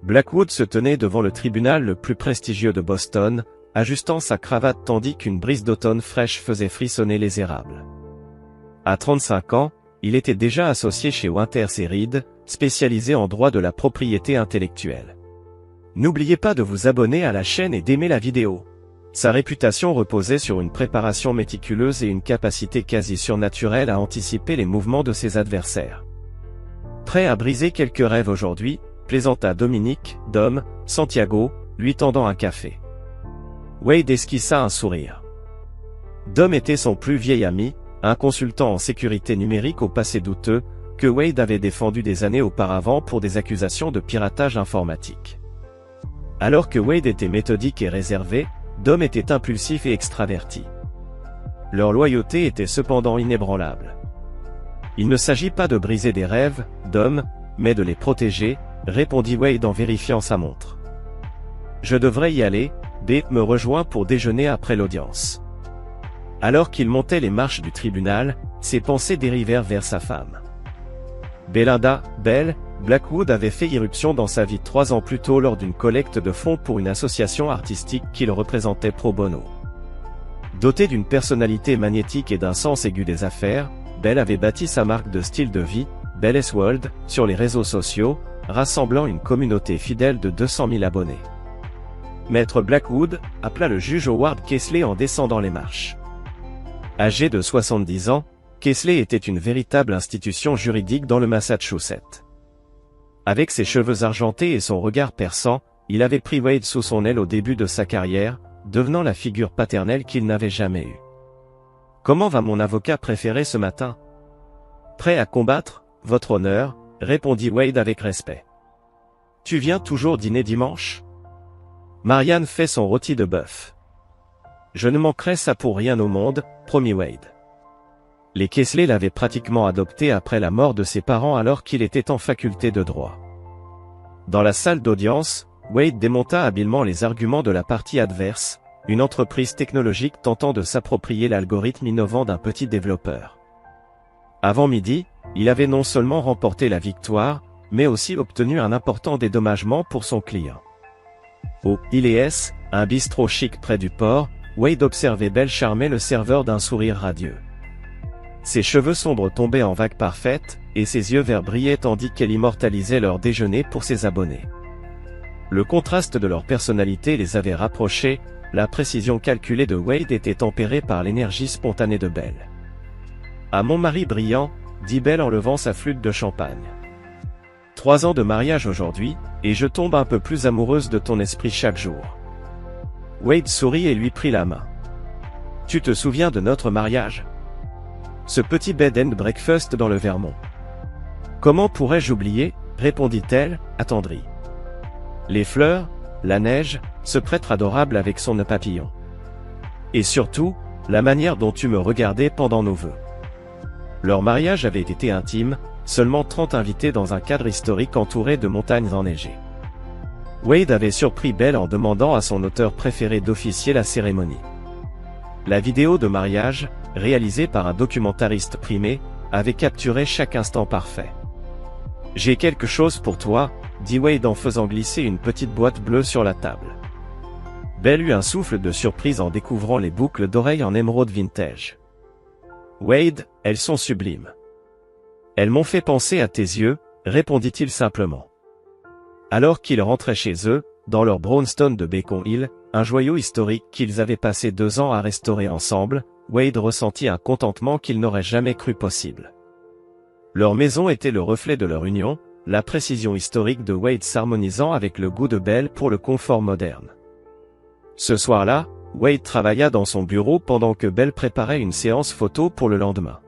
Blackwood se tenait devant le tribunal le plus prestigieux de Boston, ajustant sa cravate tandis qu'une brise d'automne fraîche faisait frissonner les érables. À 35 ans, il était déjà associé chez Winters & Reed, spécialisé en droit de la propriété intellectuelle. N'oubliez pas de vous abonner à la chaîne et d'aimer la vidéo. Sa réputation reposait sur une préparation méticuleuse et une capacité quasi surnaturelle à anticiper les mouvements de ses adversaires. Prêt à briser quelques rêves aujourd'hui, plaisanta Dominique, Dom, Santiago, lui tendant un café. Wade esquissa un sourire. Dom était son plus vieil ami, un consultant en sécurité numérique au passé douteux, que Wade avait défendu des années auparavant pour des accusations de piratage informatique. Alors que Wade était méthodique et réservé, Dom était impulsif et extraverti. Leur loyauté était cependant inébranlable. Il ne s'agit pas de briser des rêves, Dom, mais de les protéger, répondit Wade en vérifiant sa montre. Je devrais y aller, B me rejoint pour déjeuner après l'audience. Alors qu'il montait les marches du tribunal, ses pensées dérivèrent vers sa femme. Belinda, Belle, Blackwood avait fait irruption dans sa vie 3 ans plus tôt lors d'une collecte de fonds pour une association artistique qu'il représentait pro bono. Dotée d'une personnalité magnétique et d'un sens aigu des affaires, Belle avait bâti sa marque de style de vie, Belle's World, sur les réseaux sociaux, rassemblant une communauté fidèle de 200 000 abonnés. Maître Blackwood appela le juge Howard Kesley en descendant les marches. Âgé de 70 ans, Kesley était une véritable institution juridique dans le Massachusetts. Avec ses cheveux argentés et son regard perçant, il avait pris Wade sous son aile au début de sa carrière, devenant la figure paternelle qu'il n'avait jamais eue. « Comment va mon avocat préféré ce matin ? » « Prêt à combattre, votre honneur, » répondit Wade avec respect. « Tu viens toujours dîner dimanche ? » Marianne fait son rôti de bœuf. « Je ne manquerai ça pour rien au monde, » promit Wade. Les Kesley l'avaient pratiquement adopté après la mort de ses parents alors qu'il était en faculté de droit. Dans la salle d'audience, Wade démonta habilement les arguments de la partie adverse, une entreprise technologique tentant de s'approprier l'algorithme innovant d'un petit développeur. Avant midi, il avait non seulement remporté la victoire, mais aussi obtenu un important dédommagement pour son client. Au ILS, un bistrot chic près du port, Wade observait Belle charmer le serveur d'un sourire radieux. Ses cheveux sombres tombaient en vagues parfaites, et ses yeux verts brillaient tandis qu'elle immortalisait leur déjeuner pour ses abonnés. Le contraste de leur personnalité les avait rapprochés, la précision calculée de Wade était tempérée par l'énergie spontanée de Belle. « À mon mari brillant, » dit Belle en levant sa flûte de champagne. 3 ans de mariage aujourd'hui, et je tombe un peu plus amoureuse de ton esprit chaque jour. Wade sourit et lui prit la main. Tu te souviens de notre mariage ? Ce petit bed and breakfast dans le Vermont. Comment pourrais-je oublier ? Répondit-elle, attendrie. Les fleurs, la neige, ce prêtre adorable avec son nœud papillon. Et surtout, la manière dont tu me regardais pendant nos vœux. Leur mariage avait été intime, seulement 30 invités dans un cadre historique entouré de montagnes enneigées. Wade avait surpris Belle en demandant à son auteur préféré d'officier la cérémonie. La vidéo de mariage, réalisée par un documentariste primé, avait capturé chaque instant parfait. « J'ai quelque chose pour toi », dit Wade en faisant glisser une petite boîte bleue sur la table. Belle eut un souffle de surprise en découvrant les boucles d'oreilles en émeraude vintage. « Wade, elles sont sublimes. »« Elles m'ont fait penser à tes yeux », répondit-il simplement. Alors qu'ils rentraient chez eux, dans leur brownstone de Beacon Hill, un joyau historique qu'ils avaient passé 2 ans à restaurer ensemble, Wade ressentit un contentement qu'il n'aurait jamais cru possible. Leur maison était le reflet de leur union, la précision historique de Wade s'harmonisant avec le goût de Belle pour le confort moderne. Ce soir-là, Wade travailla dans son bureau pendant que Belle préparait une séance photo pour le lendemain.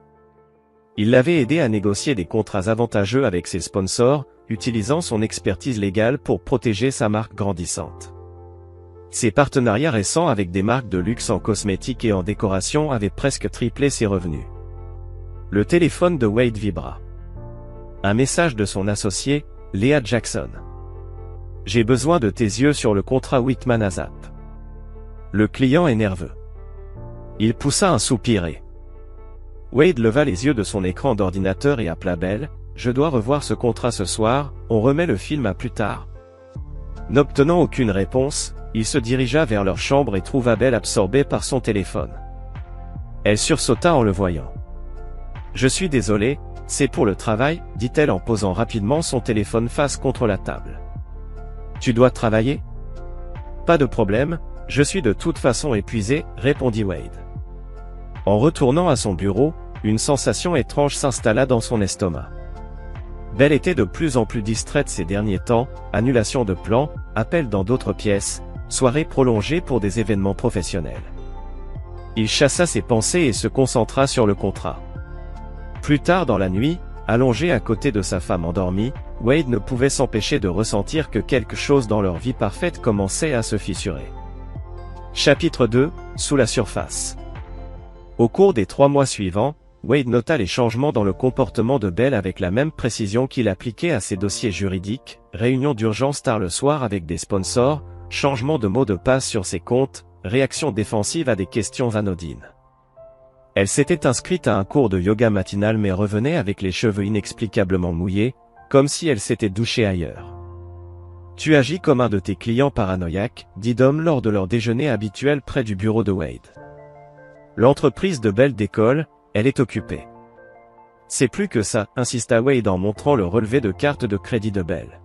Il l'avait aidé à négocier des contrats avantageux avec ses sponsors, utilisant son expertise légale pour protéger sa marque grandissante. Ses partenariats récents avec des marques de luxe en cosmétiques et en décoration avaient presque triplé ses revenus. Le téléphone de Wade vibra. Un message de son associé, Léa Jackson. « J'ai besoin de tes yeux sur le contrat Whitman ASAP. » Le client est nerveux. Il poussa un soupir et Wade leva les yeux de son écran d'ordinateur et appela Belle. « Je dois revoir ce contrat ce soir, on remet le film à plus tard. » N'obtenant aucune réponse, il se dirigea vers leur chambre et trouva Belle absorbée par son téléphone. Elle sursauta en le voyant. « Je suis désolée, c'est pour le travail, dit-elle en posant rapidement son téléphone face contre la table. « Tu dois travailler ? » Pas de problème, je suis de toute façon épuisé, répondit Wade. En retournant à son bureau, une sensation étrange s'installa dans son estomac. Belle était de plus en plus distraite ces derniers temps, annulation de plans, appels dans d'autres pièces, soirées prolongées pour des événements professionnels. Il chassa ses pensées et se concentra sur le contrat. Plus tard dans la nuit, allongé à côté de sa femme endormie, Wade ne pouvait s'empêcher de ressentir que quelque chose dans leur vie parfaite commençait à se fissurer. Chapitre 2, sous la surface. Au cours des 3 mois suivants, Wade nota les changements dans le comportement de Belle avec la même précision qu'il appliquait à ses dossiers juridiques, réunions d'urgence tard le soir avec des sponsors, changement de mot de passe sur ses comptes, réaction défensive à des questions anodines. Elle s'était inscrite à un cours de yoga matinal mais revenait avec les cheveux inexplicablement mouillés, comme si elle s'était douchée ailleurs. « Tu agis comme un de tes clients paranoïaques, » dit Dom lors de leur déjeuner habituel près du bureau de Wade. L'entreprise de Belle décolle, elle est occupée. C'est plus que ça, insista Wade en montrant le relevé de carte de crédit de Belle.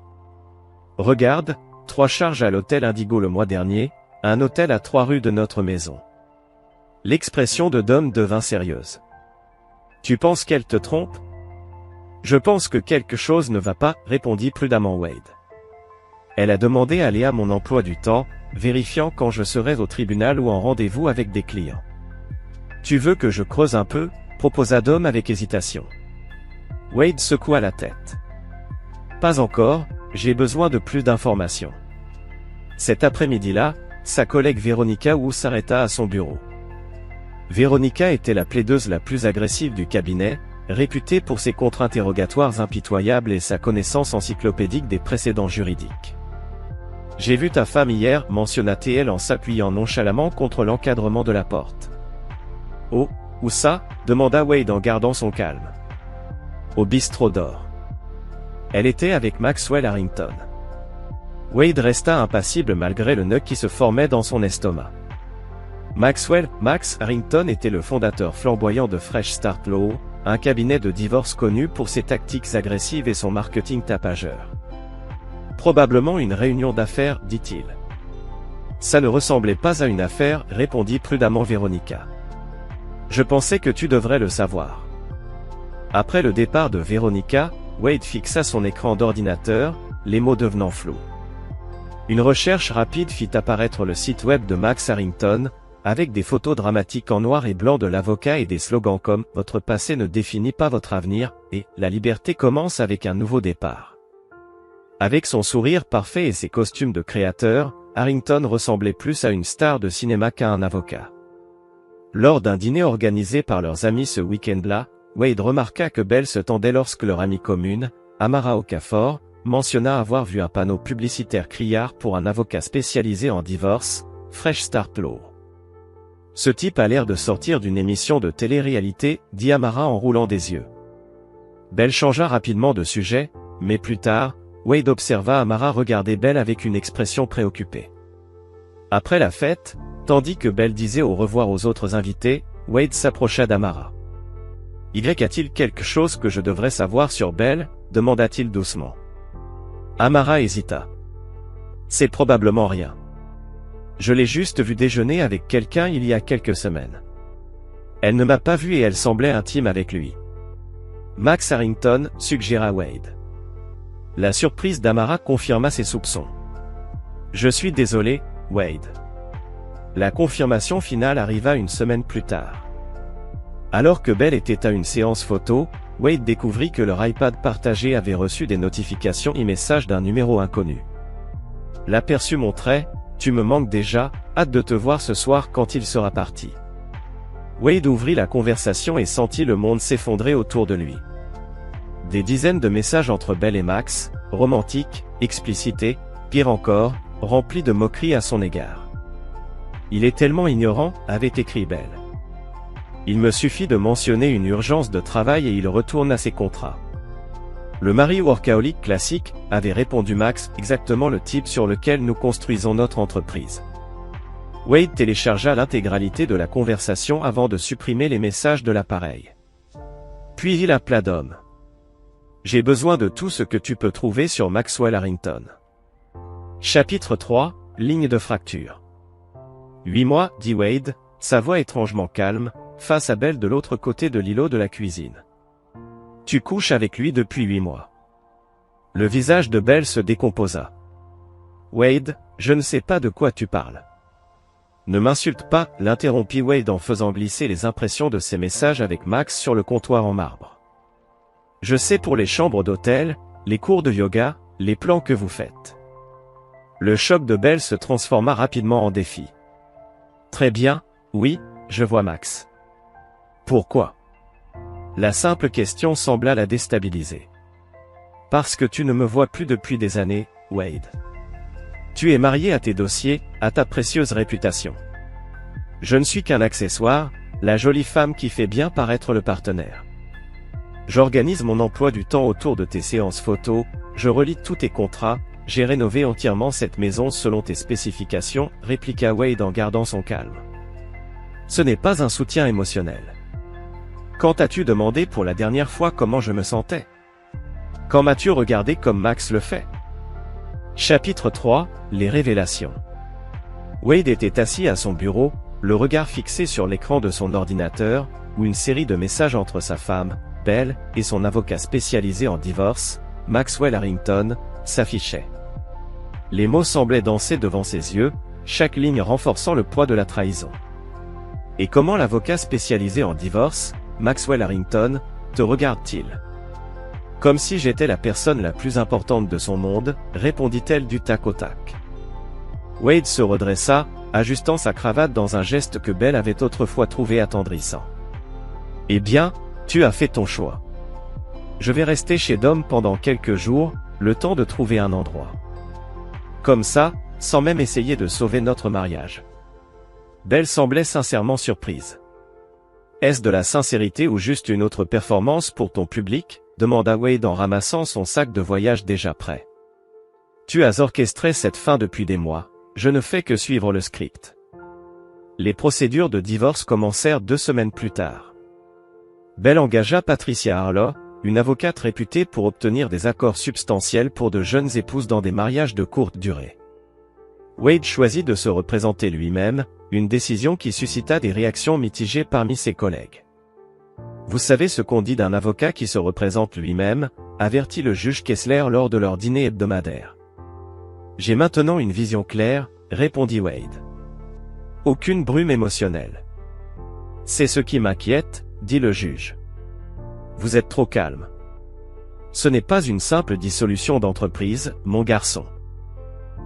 Regarde, 3 charges à l'hôtel Indigo le mois dernier, un hôtel à 3 rues de notre maison. L'expression de Dom devint sérieuse. Tu penses qu'elle te trompe? Je pense que quelque chose ne va pas, répondit prudemment Wade. Elle a demandé à Léa mon emploi du temps, vérifiant quand je serai au tribunal ou en rendez-vous avec des clients. Tu veux que je creuse un peu? Proposa Dom avec hésitation. Wade secoua la tête. Pas encore, j'ai besoin de plus d'informations. Cet après-midi-là, sa collègue Véronica Wu s'arrêta à son bureau. Véronica était la plaideuse la plus agressive du cabinet, réputée pour ses contre-interrogatoires impitoyables et sa connaissance encyclopédique des précédents juridiques. « J'ai vu ta femme hier, » mentionna-t-elle en s'appuyant nonchalamment contre l'encadrement de la porte. « Oh, où ça ?» demanda Wade en gardant son calme. « Au bistrot d'or. » Elle était avec Maxwell Harrington. Wade resta impassible malgré le nœud qui se formait dans son estomac. Max Harrington était le fondateur flamboyant de Fresh Start Law, un cabinet de divorce connu pour ses tactiques agressives et son marketing tapageur. Probablement une réunion d'affaires, dit-il. Ça ne ressemblait pas à une affaire, répondit prudemment Véronica. Je pensais que tu devrais le savoir. Après le départ de Véronica, Wade fixa son écran d'ordinateur, les mots devenant flous. Une recherche rapide fit apparaître le site web de Max Harrington, avec des photos dramatiques en noir et blanc de l'avocat et des slogans comme « Votre passé ne définit pas votre avenir » et « La liberté commence avec un nouveau départ ». Avec son sourire parfait et ses costumes de créateur, Harrington ressemblait plus à une star de cinéma qu'à un avocat. Lors d'un dîner organisé par leurs amis ce week-end-là, Wade remarqua que Belle se tendait lorsque leur amie commune, Amara Okafor, mentionna avoir vu un panneau publicitaire criard pour un avocat spécialisé en divorce, Fresh Start Law. Ce type a l'air de sortir d'une émission de télé-réalité, dit Amara en roulant des yeux. Belle changea rapidement de sujet, mais plus tard, Wade observa Amara regarder Belle avec une expression préoccupée. Après la fête, tandis que Belle disait au revoir aux autres invités, Wade s'approcha d'Amara. « Y a-t-il quelque chose que je devrais savoir sur Belle ?» demanda-t-il doucement. Amara hésita. « C'est probablement rien. Je l'ai juste vu déjeuner avec quelqu'un il y a quelques semaines. Elle ne m'a pas vu et elle semblait intime avec lui. » Max Harrington, suggéra Wade. La surprise d'Amara confirma ses soupçons. « Je suis désolé, Wade. » La confirmation finale arriva une semaine plus tard. Alors que Belle était à une séance photo, Wade découvrit que leur iPad partagé avait reçu des notifications et messages d'un numéro inconnu. L'aperçu montrait « Tu me manques déjà, hâte de te voir ce soir quand il sera parti. » Wade ouvrit la conversation et sentit le monde s'effondrer autour de lui. Des dizaines de messages entre Belle et Max, romantiques, explicités, pire encore, remplis de moqueries à son égard. « Il est tellement ignorant » avait écrit Belle. « Il me suffit de mentionner une urgence de travail et il retourne à ses contrats. » Le mari workaholic classique, avait répondu Max, exactement le type sur lequel nous construisons notre entreprise. Wade téléchargea l'intégralité de la conversation avant de supprimer les messages de l'appareil. Puis il appela Dom. J'ai besoin de tout ce que tu peux trouver sur Maxwell Harrington. Chapitre 3, ligne de fracture. 8 mois, dit Wade, sa voix étrangement calme, face à Belle de l'autre côté de l'îlot de la cuisine. Tu couches avec lui depuis 8 mois. Le visage de Belle se décomposa. Wade, je ne sais pas de quoi tu parles. Ne m'insulte pas, l'interrompit Wade en faisant glisser les impressions de ses messages avec Max sur le comptoir en marbre. Je sais pour les chambres d'hôtel, les cours de yoga, les plans que vous faites. Le choc de Belle se transforma rapidement en défi. Très bien, oui, je vois Max. Pourquoi? La simple question sembla la déstabiliser. Parce que tu ne me vois plus depuis des années, Wade. Tu es marié à tes dossiers, à ta précieuse réputation. Je ne suis qu'un accessoire, la jolie femme qui fait bien paraître le partenaire. J'organise mon emploi du temps autour de tes séances photos, je relis tous tes contrats, j'ai rénové entièrement cette maison selon tes spécifications, répliqua Wade en gardant son calme. Ce n'est pas un soutien émotionnel. Quand as-tu demandé pour la dernière fois comment je me sentais? Quand m'as-tu regardé comme Max le fait? Chapitre 3, les révélations. Wade était assis à son bureau, le regard fixé sur l'écran de son ordinateur, où une série de messages entre sa femme, Belle, et son avocat spécialisé en divorce, Maxwell Harrington, s'affichaient. Les mots semblaient danser devant ses yeux, chaque ligne renforçant le poids de la trahison. Et comment l'avocat spécialisé en divorce, Maxwell Harrington, te regarde-t-il? Comme si j'étais la personne la plus importante de son monde, répondit-elle du tac au tac. Wade se redressa, ajustant sa cravate dans un geste que Belle avait autrefois trouvé attendrissant. Eh bien, tu as fait ton choix. Je vais rester chez Dom pendant quelques jours, le temps de trouver un endroit. Comme ça, sans même essayer de sauver notre mariage. Belle semblait sincèrement surprise. Est-ce de la sincérité ou juste une autre performance pour ton public? Demanda Wade en ramassant son sac de voyage déjà prêt. Tu as orchestré cette fin depuis des mois, je ne fais que suivre le script. Les procédures de divorce commencèrent 2 semaines plus tard. Belle engagea Patricia Harlow, une avocate réputée pour obtenir des accords substantiels pour de jeunes épouses dans des mariages de courte durée. Wade choisit de se représenter lui-même, une décision qui suscita des réactions mitigées parmi ses collègues. Vous savez ce qu'on dit d'un avocat qui se représente lui-même, avertit le juge Kessler lors de leur dîner hebdomadaire. J'ai maintenant une vision claire, répondit Wade. Aucune brume émotionnelle. C'est ce qui m'inquiète, dit le juge. Vous êtes trop calme. Ce n'est pas une simple dissolution d'entreprise, mon garçon.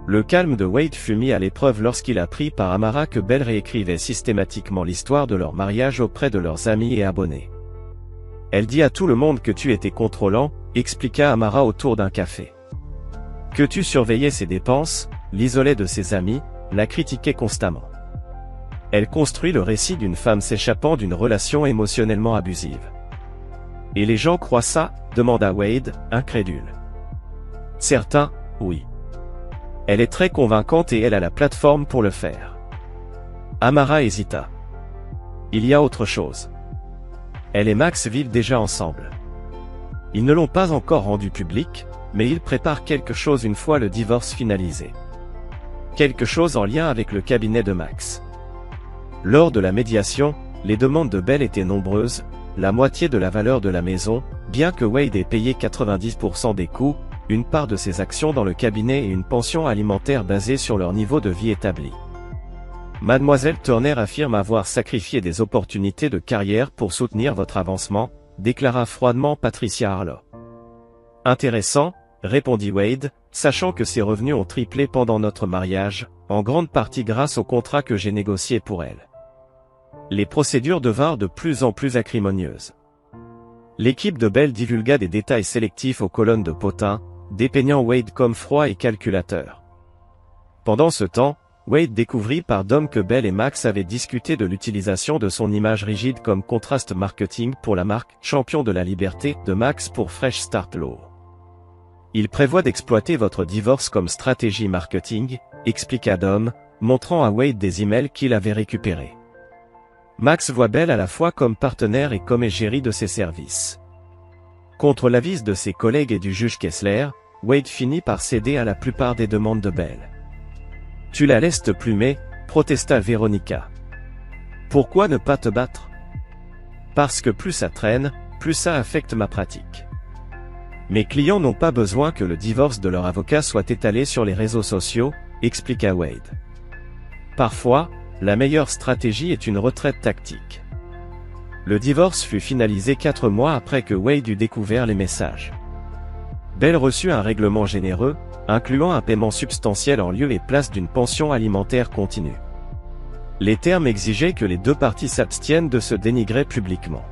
Le calme de Wade fut mis à l'épreuve lorsqu'il apprit par Amara que Belle réécrivait systématiquement l'histoire de leur mariage auprès de leurs amis et abonnés. Elle dit à tout le monde que tu étais contrôlant, expliqua Amara autour d'un café. Que tu surveillais ses dépenses, l'isolais de ses amis, la critiquais constamment. Elle construit le récit d'une femme s'échappant d'une relation émotionnellement abusive. Et les gens croient ça? Demanda Wade, incrédule. Certains, oui. Elle est très convaincante et elle a la plateforme pour le faire. Amara hésita. Il y a autre chose. Elle et Max vivent déjà ensemble. Ils ne l'ont pas encore rendu public, mais ils préparent quelque chose une fois le divorce finalisé. Quelque chose en lien avec le cabinet de Max. Lors de la médiation, les demandes de Belle étaient nombreuses, la moitié de la valeur de la maison, bien que Wade ait payé 90% des coûts, une part de ses actions dans le cabinet et une pension alimentaire basée sur leur niveau de vie établi. Mademoiselle Turner affirme avoir sacrifié des opportunités de carrière pour soutenir votre avancement, déclara froidement Patricia Harlow. Intéressant, répondit Wade, sachant que ses revenus ont triplé pendant notre mariage, en grande partie grâce au contrat que j'ai négocié pour elle. Les procédures devinrent de plus en plus acrimonieuses. L'équipe de Belle divulgua des détails sélectifs aux colonnes de Potin, dépeignant Wade comme froid et calculateur. Pendant ce temps, Wade découvrit par Dom que Belle et Max avaient discuté de l'utilisation de son image rigide comme contraste marketing pour la marque « Champion de la liberté » de Max pour Fresh Start Law. Il prévoit d'exploiter votre divorce comme stratégie marketing, expliqua Dom, montrant à Wade des emails qu'il avait récupérés. Max voit Bell à la fois comme partenaire et comme égérie de ses services. Contre l'avis de ses collègues et du juge Kessler, Wade finit par céder à la plupart des demandes de Bell. « Tu la laisses te plumer », protesta Veronica. « Pourquoi ne pas te battre ? Parce que plus ça traîne, plus ça affecte ma pratique. Mes clients n'ont pas besoin que le divorce de leur avocat soit étalé sur les réseaux sociaux, expliqua Wade. Parfois, la meilleure stratégie est une retraite tactique. Le divorce fut finalisé 4 mois après que Wade eut découvert les messages. Bell reçut un règlement généreux, incluant un paiement substantiel en lieu et place d'une pension alimentaire continue. Les termes exigeaient que les deux parties s'abstiennent de se dénigrer publiquement.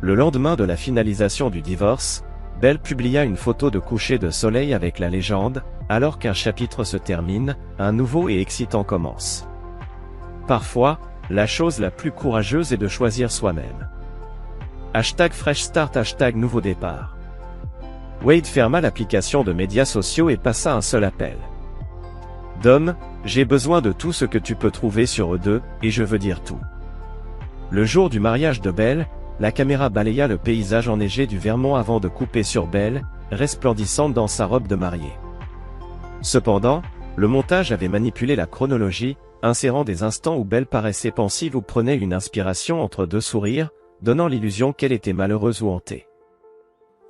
Le lendemain de la finalisation du divorce, Bell publia une photo de coucher de soleil avec la légende « Alors qu'un chapitre se termine, un nouveau et excitant commence ». Parfois, la chose la plus courageuse est de choisir soi-même. #Fresh Start #Nouveau départ. Wade ferma l'application de médias sociaux et passa un seul appel. « Dom, j'ai besoin de tout ce que tu peux trouver sur eux deux, et je veux dire tout. » Le jour du mariage de Bell, la caméra balaya le paysage enneigé du Vermont avant de couper sur Bell, resplendissante dans sa robe de mariée. Cependant, le montage avait manipulé la chronologie, insérant des instants où Bell paraissait pensive ou prenait une inspiration entre deux sourires, donnant l'illusion qu'elle était malheureuse ou hantée.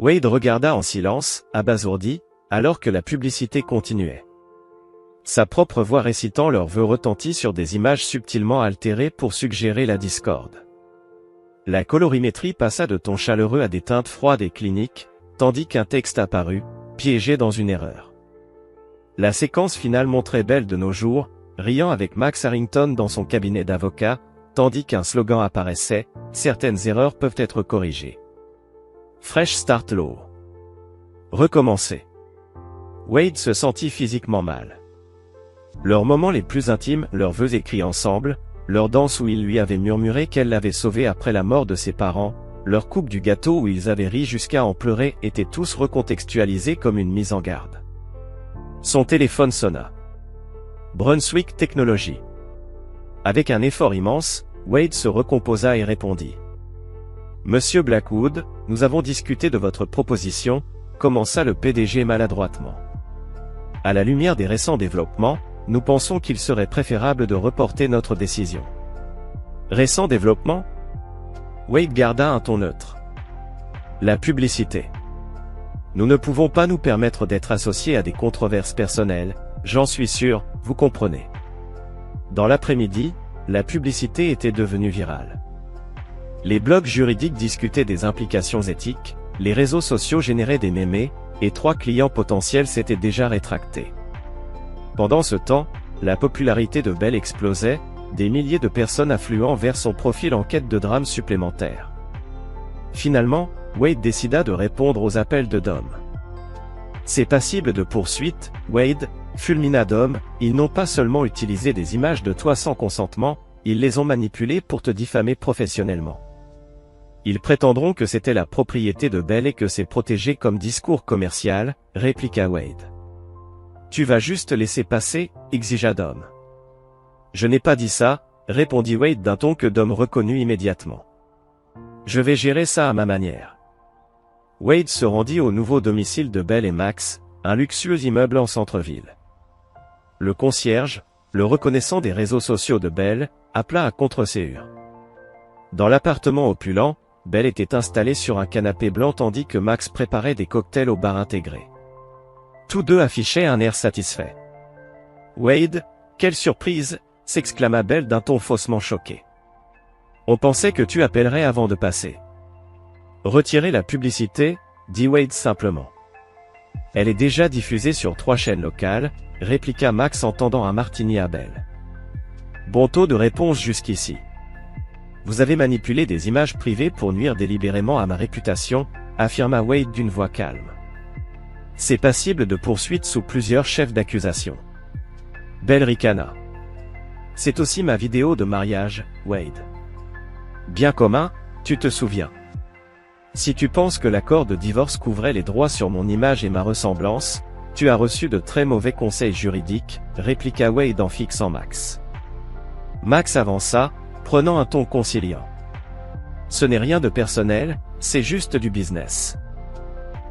Wade regarda en silence, abasourdi, alors que la publicité continuait. Sa propre voix récitant leurs vœux retentit sur des images subtilement altérées pour suggérer la discorde. La colorimétrie passa de tons chaleureux à des teintes froides et cliniques, tandis qu'un texte apparut, piégé dans une erreur. La séquence finale montrait Bell de nos jours, riant avec Max Harrington dans son cabinet d'avocat, tandis qu'un slogan apparaissait, « Certaines erreurs peuvent être corrigées. » Fresh Start Law. Recommencer. Wade se sentit physiquement mal. Leurs moments les plus intimes, leurs vœux écrits ensemble, leur danse où il lui avait murmuré qu'elle l'avait sauvé après la mort de ses parents, leur coupe du gâteau où ils avaient ri jusqu'à en pleurer étaient tous recontextualisés comme une mise en garde. Son téléphone sonna. Brunswick Technology. Avec un effort immense, Wade se recomposa et répondit. « Monsieur Blackwood, nous avons discuté de votre proposition », commença le PDG maladroitement. « À la lumière des récents développements, nous pensons qu'il serait préférable de reporter notre décision. » Récents développements ? Wade garda un ton neutre. La publicité. Nous ne pouvons pas nous permettre d'être associés à des controverses personnelles, j'en suis sûr, vous comprenez. Dans l'après-midi, la publicité était devenue virale. Les blogs juridiques discutaient des implications éthiques, les réseaux sociaux généraient des mémés, et 3 clients potentiels s'étaient déjà rétractés. Pendant ce temps, la popularité de Bell explosait, des milliers de personnes affluant vers son profil en quête de drames supplémentaires. Finalement, Wade décida de répondre aux appels de Dom. « C'est passible de poursuite, Wade », fulmina Dom, « ils n'ont pas seulement utilisé des images de toi sans consentement, ils les ont manipulées pour te diffamer professionnellement. Ils prétendront que c'était la propriété de Bell et que c'est protégé comme discours commercial, » répliqua Wade. « Tu vas juste laisser passer, » exigea Dom. « Je n'ai pas dit ça, » répondit Wade d'un ton que Dom reconnut immédiatement. « Je vais gérer ça à ma manière. » Wade se rendit au nouveau domicile de Bell et Max, un luxueux immeuble en centre-ville. Le concierge, le reconnaissant des réseaux sociaux de Bell, appela à contre-séure. Dans l'appartement opulent, Bell était installé sur un canapé blanc tandis que Max préparait des cocktails au bar intégré. Tous deux affichaient un air satisfait. « Wade, quelle surprise !» s'exclama Bell d'un ton faussement choqué. « On pensait que tu appellerais avant de passer. » Retirez la publicité, dit Wade simplement. « Elle est déjà diffusée sur 3 chaînes locales, » répliqua Max en tendant un martini à Bell. « Bon taux de réponse jusqu'ici. Vous avez manipulé des images privées pour nuire délibérément à ma réputation, » affirma Wade d'une voix calme. « C'est passible de poursuite sous plusieurs chefs d'accusation. » Bell ricana. « C'est aussi ma vidéo de mariage, Wade. »« Bien commun, tu te souviens. » Si tu penses que l'accord de divorce couvrait les droits sur mon image et ma ressemblance, tu as reçu de très mauvais conseils juridiques, répliqua Wade en fixant Max. Max avança, prenant un ton conciliant. Ce n'est rien de personnel, c'est juste du business.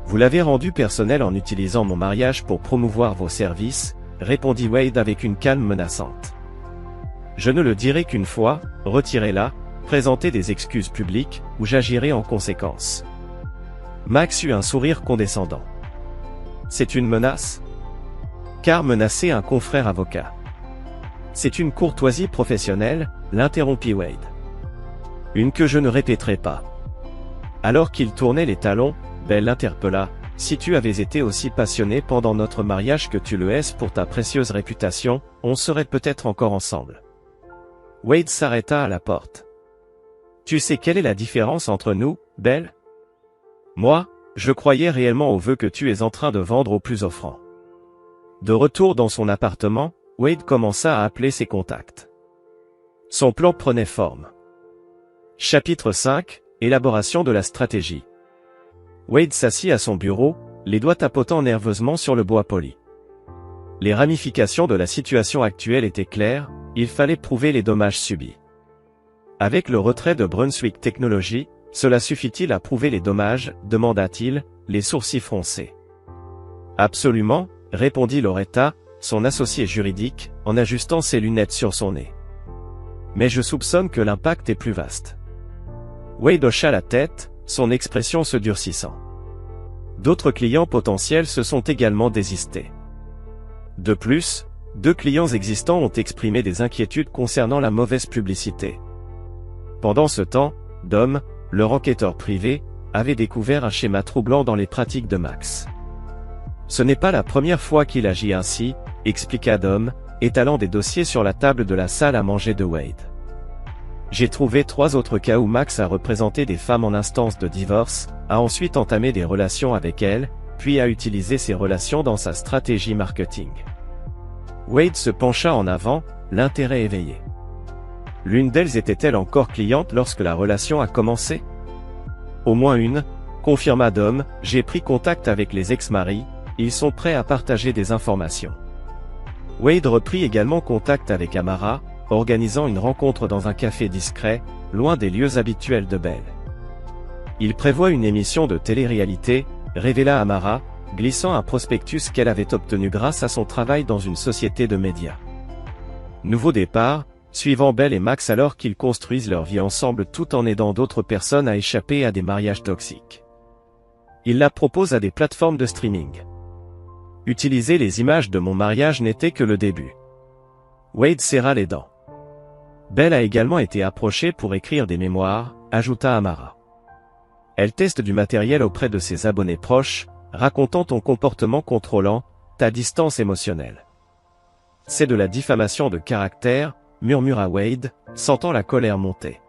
Vous l'avez rendu personnel en utilisant mon mariage pour promouvoir vos services, répondit Wade avec une calme menaçante. Je ne le dirai qu'une fois, retirez-la, présentez des excuses publiques, ou j'agirai en conséquence. Max eut un sourire condescendant. C'est une menace? Car menacer un confrère avocat. C'est une courtoisie professionnelle, l'interrompit Wade. Une que je ne répéterai pas. Alors qu'il tournait les talons, Belle l'interpella. Si tu avais été aussi passionné pendant notre mariage que tu le es pour ta précieuse réputation, on serait peut-être encore ensemble. Wade s'arrêta à la porte. Tu sais quelle est la différence entre nous, Belle? Moi, je croyais réellement au vœu que tu es en train de vendre au plus offrant. De retour dans son appartement, Wade commença à appeler ses contacts. Son plan prenait forme. Chapitre 5, élaboration de la stratégie. Wade s'assit à son bureau, les doigts tapotant nerveusement sur le bois poli. Les ramifications de la situation actuelle étaient claires, il fallait prouver les dommages subis. Avec le retrait de Brunswick Technology, cela suffit-il à prouver les dommages, demanda-t-il, les sourcils froncés. Absolument, répondit Loretta, son associé juridique, en ajustant ses lunettes sur son nez. Mais je soupçonne que l'impact est plus vaste. Wade hocha la tête, son expression se durcissant. D'autres clients potentiels se sont également désistés. De plus, 2 clients existants ont exprimé des inquiétudes concernant la mauvaise publicité. Pendant ce temps, Dom, leur enquêteur privé, avait découvert un schéma troublant dans les pratiques de Max. Ce n'est pas la première fois qu'il agit ainsi, expliqua Dom, étalant des dossiers sur la table de la salle à manger de Wade. J'ai trouvé 3 autres cas où Max a représenté des femmes en instance de divorce, a ensuite entamé des relations avec elles, puis a utilisé ces relations dans sa stratégie marketing. Wade se pencha en avant, l'intérêt éveillé. L'une d'elles était-elle encore cliente lorsque la relation a commencé? Au moins une, confirma Dom, j'ai pris contact avec les ex-maris, ils sont prêts à partager des informations. Wade reprit également contact avec Amara, organisant une rencontre dans un café discret, loin des lieux habituels de Belle. Il prévoit une émission de télé-réalité, révéla Amara, glissant un prospectus qu'elle avait obtenu grâce à son travail dans une société de médias. Nouveau départ, suivant Belle et Max alors qu'ils construisent leur vie ensemble tout en aidant d'autres personnes à échapper à des mariages toxiques. Il la propose à des plateformes de streaming. Utiliser les images de mon mariage n'était que le début. Wade serra les dents. Belle a également été approchée pour écrire des mémoires, ajouta Amara. Elle teste du matériel auprès de ses abonnés proches, racontant ton comportement contrôlant, ta distance émotionnelle. C'est de la diffamation de caractère, murmura Wade, sentant la colère monter.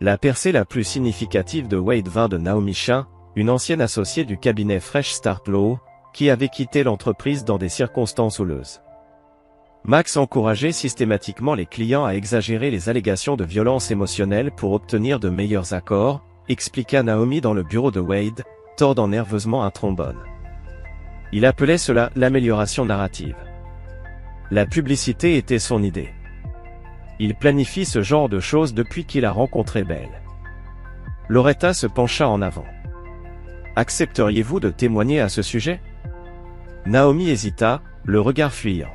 La percée la plus significative de Wade vint de Naomi Shah, une ancienne associée du cabinet Fresh Start Law, qui avait quitté l'entreprise dans des circonstances houleuses. Max encourageait systématiquement les clients à exagérer les allégations de violence émotionnelle pour obtenir de meilleurs accords, expliqua Naomi dans le bureau de Wade, tordant nerveusement un trombone. Il appelait cela l'amélioration narrative. La publicité était son idée. Il planifie ce genre de choses depuis qu'il a rencontré Belle. Loretta se pencha en avant. Accepteriez-vous de témoigner à ce sujet? Naomi hésita, le regard fuyant.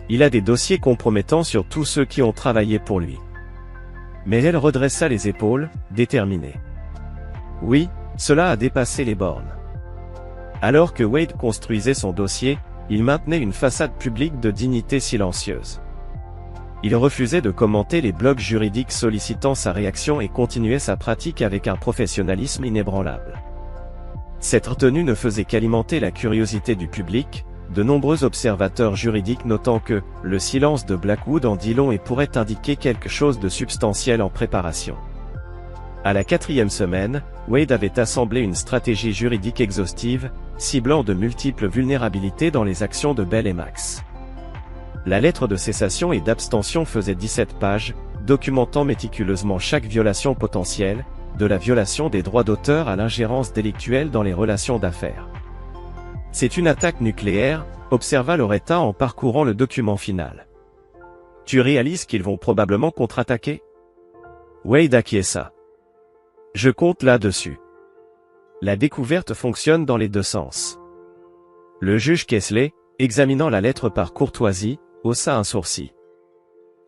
Il a des dossiers compromettants sur tous ceux qui ont travaillé pour lui. Mais elle redressa les épaules, déterminée. Oui, cela a dépassé les bornes. Alors que Wade construisait son dossier, il maintenait une façade publique de dignité silencieuse. Il refusait de commenter les blogs juridiques sollicitant sa réaction et continuait sa pratique avec un professionnalisme inébranlable. Cette retenue ne faisait qu'alimenter la curiosité du public, de nombreux observateurs juridiques notant que « le silence de Blackwood en dit long et pourrait indiquer quelque chose de substantiel en préparation ». À la 4e semaine, Wade avait assemblé une stratégie juridique exhaustive, ciblant de multiples vulnérabilités dans les actions de Belle et Max. La lettre de cessation et d'abstention faisait 17 pages, documentant méticuleusement chaque violation potentielle, de la violation des droits d'auteur à l'ingérence délictuelle dans les relations d'affaires. C'est une attaque nucléaire, observa Loretta en parcourant le document final. Tu réalises qu'ils vont probablement contre-attaquer? Wade acquiesça. Je compte là-dessus. La découverte fonctionne dans les deux sens. Le juge Kessler, examinant la lettre par courtoisie, haussa un sourcil.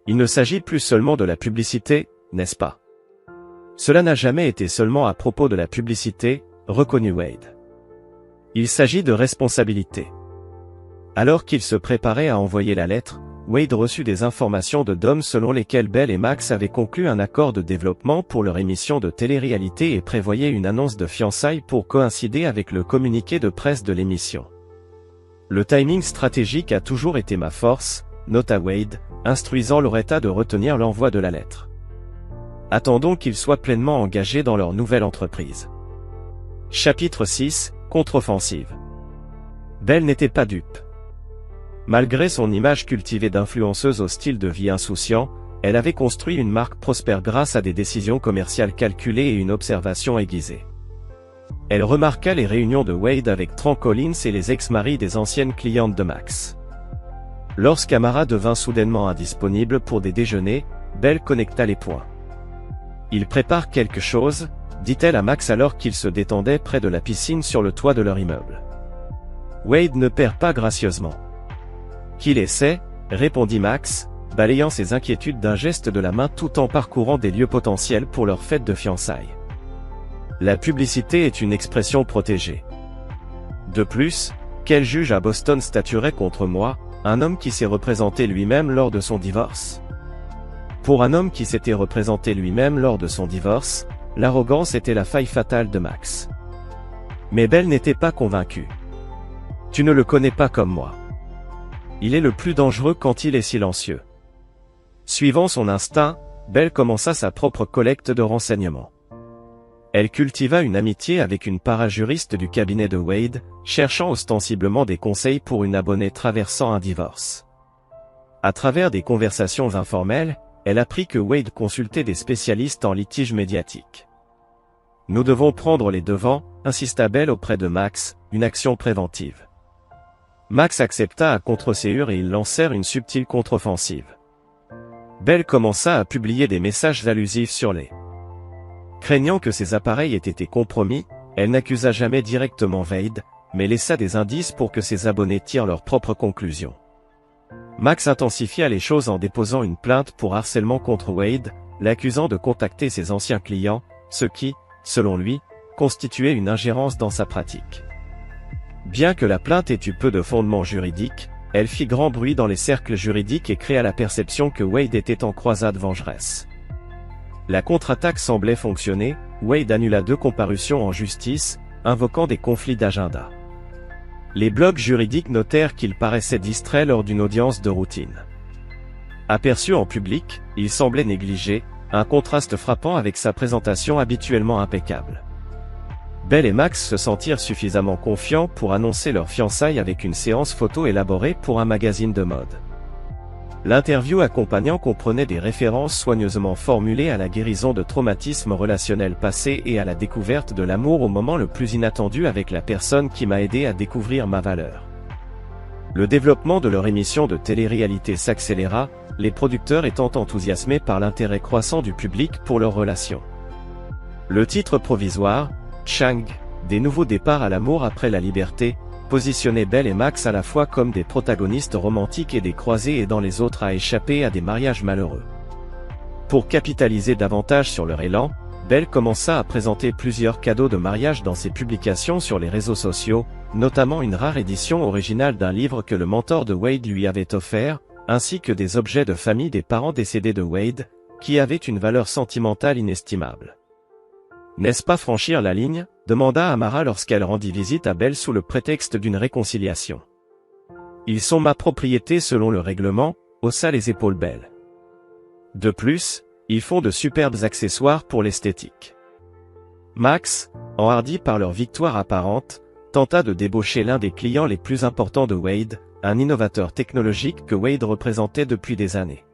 Il ne s'agit plus seulement de la publicité, n'est-ce pas? Cela n'a jamais été seulement à propos de la publicité, reconnut Wade. Il s'agit de responsabilité. Alors qu'il se préparait à envoyer la lettre, Wade reçut des informations de Dom selon lesquelles Bell et Max avaient conclu un accord de développement pour leur émission de télé-réalité et prévoyaient une annonce de fiançailles pour coïncider avec le communiqué de presse de l'émission. Le timing stratégique a toujours été ma force, nota Wade, instruisant Loretta de retenir l'envoi de la lettre. Attendons qu'ils soient pleinement engagés dans leur nouvelle entreprise. Chapitre 6, contre-offensive. Bell n'était pas dupe. Malgré son image cultivée d'influenceuse au style de vie insouciant, elle avait construit une marque prospère grâce à des décisions commerciales calculées et une observation aiguisée. Elle remarqua les réunions de Wade avec Tran Collins et les ex-maris des anciennes clientes de Max. Lorsqu'Amara devint soudainement indisponible pour des déjeuners, Bell connecta les points. « Il prépare quelque chose », dit-elle à Max alors qu'il se détendait près de la piscine sur le toit de leur immeuble. Wade ne perd pas gracieusement. « Qu'il essaie », répondit Max, balayant ses inquiétudes d'un geste de la main tout en parcourant des lieux potentiels pour leur fête de fiançailles. La publicité est une expression protégée. De plus, quel juge à Boston statuerait contre moi, un homme qui s'est représenté lui-même lors de son divorce? Pour un homme qui s'était représenté lui-même lors de son divorce, l'arrogance était la faille fatale de Max. Mais Bell n'était pas convaincue. « Tu ne le connais pas comme moi. Il est le plus dangereux quand il est silencieux. » Suivant son instinct, Bell commença sa propre collecte de renseignements. Elle cultiva une amitié avec une parajuriste du cabinet de Wade, cherchant ostensiblement des conseils pour une abonnée traversant un divorce. À travers des conversations informelles, elle apprit que Wade consultait des spécialistes en litige médiatique. « Nous devons prendre les devants », insista Bell auprès de Max, une action préventive. Max accepta à contre-séure et ils lancèrent une subtile contre-offensive. Bell commença à publier des messages allusifs sur les. Craignant que ses appareils aient été compromis, elle n'accusa jamais directement Wade, mais laissa des indices pour que ses abonnés tirent leurs propres conclusions. Max intensifia les choses en déposant une plainte pour harcèlement contre Wade, l'accusant de contacter ses anciens clients, ce qui, selon lui, constituait une ingérence dans sa pratique. Bien que la plainte ait eu peu de fondement juridique, elle fit grand bruit dans les cercles juridiques et créa la perception que Wade était en croisade vengeresse. La contre-attaque semblait fonctionner, Wade annula 2 comparutions en justice, invoquant des conflits d'agenda. Les blogs juridiques notèrent qu'il paraissait distrait lors d'une audience de routine. Aperçu en public, il semblait négligé, un contraste frappant avec sa présentation habituellement impeccable. Bell et Max se sentirent suffisamment confiants pour annoncer leur fiançailles avec une séance photo élaborée pour un magazine de mode. L'interview accompagnant comprenait des références soigneusement formulées à la guérison de traumatismes relationnels passés et à la découverte de l'amour au moment le plus inattendu avec la personne qui m'a aidé à découvrir ma valeur. Le développement de leur émission de télé-réalité s'accéléra, les producteurs étant enthousiasmés par l'intérêt croissant du public pour leur relation. Le titre provisoire, Chang, des nouveaux départs à l'amour après la liberté, positionnait Bell et Max à la fois comme des protagonistes romantiques et des croisés aidant les autres à échapper à des mariages malheureux. Pour capitaliser davantage sur leur élan, Bell commença à présenter plusieurs cadeaux de mariage dans ses publications sur les réseaux sociaux, notamment une rare édition originale d'un livre que le mentor de Wade lui avait offert, ainsi que des objets de famille des parents décédés de Wade, qui avaient une valeur sentimentale inestimable. « N'est-ce pas franchir la ligne ?» demanda Amara lorsqu'elle rendit visite à Bell sous le prétexte d'une réconciliation. « Ils sont ma propriété selon le règlement », haussa les épaules Bell. De plus, ils font de superbes accessoires pour l'esthétique. Max, enhardi par leur victoire apparente, tenta de débaucher l'un des clients les plus importants de Wade, un innovateur technologique que Wade représentait depuis des années.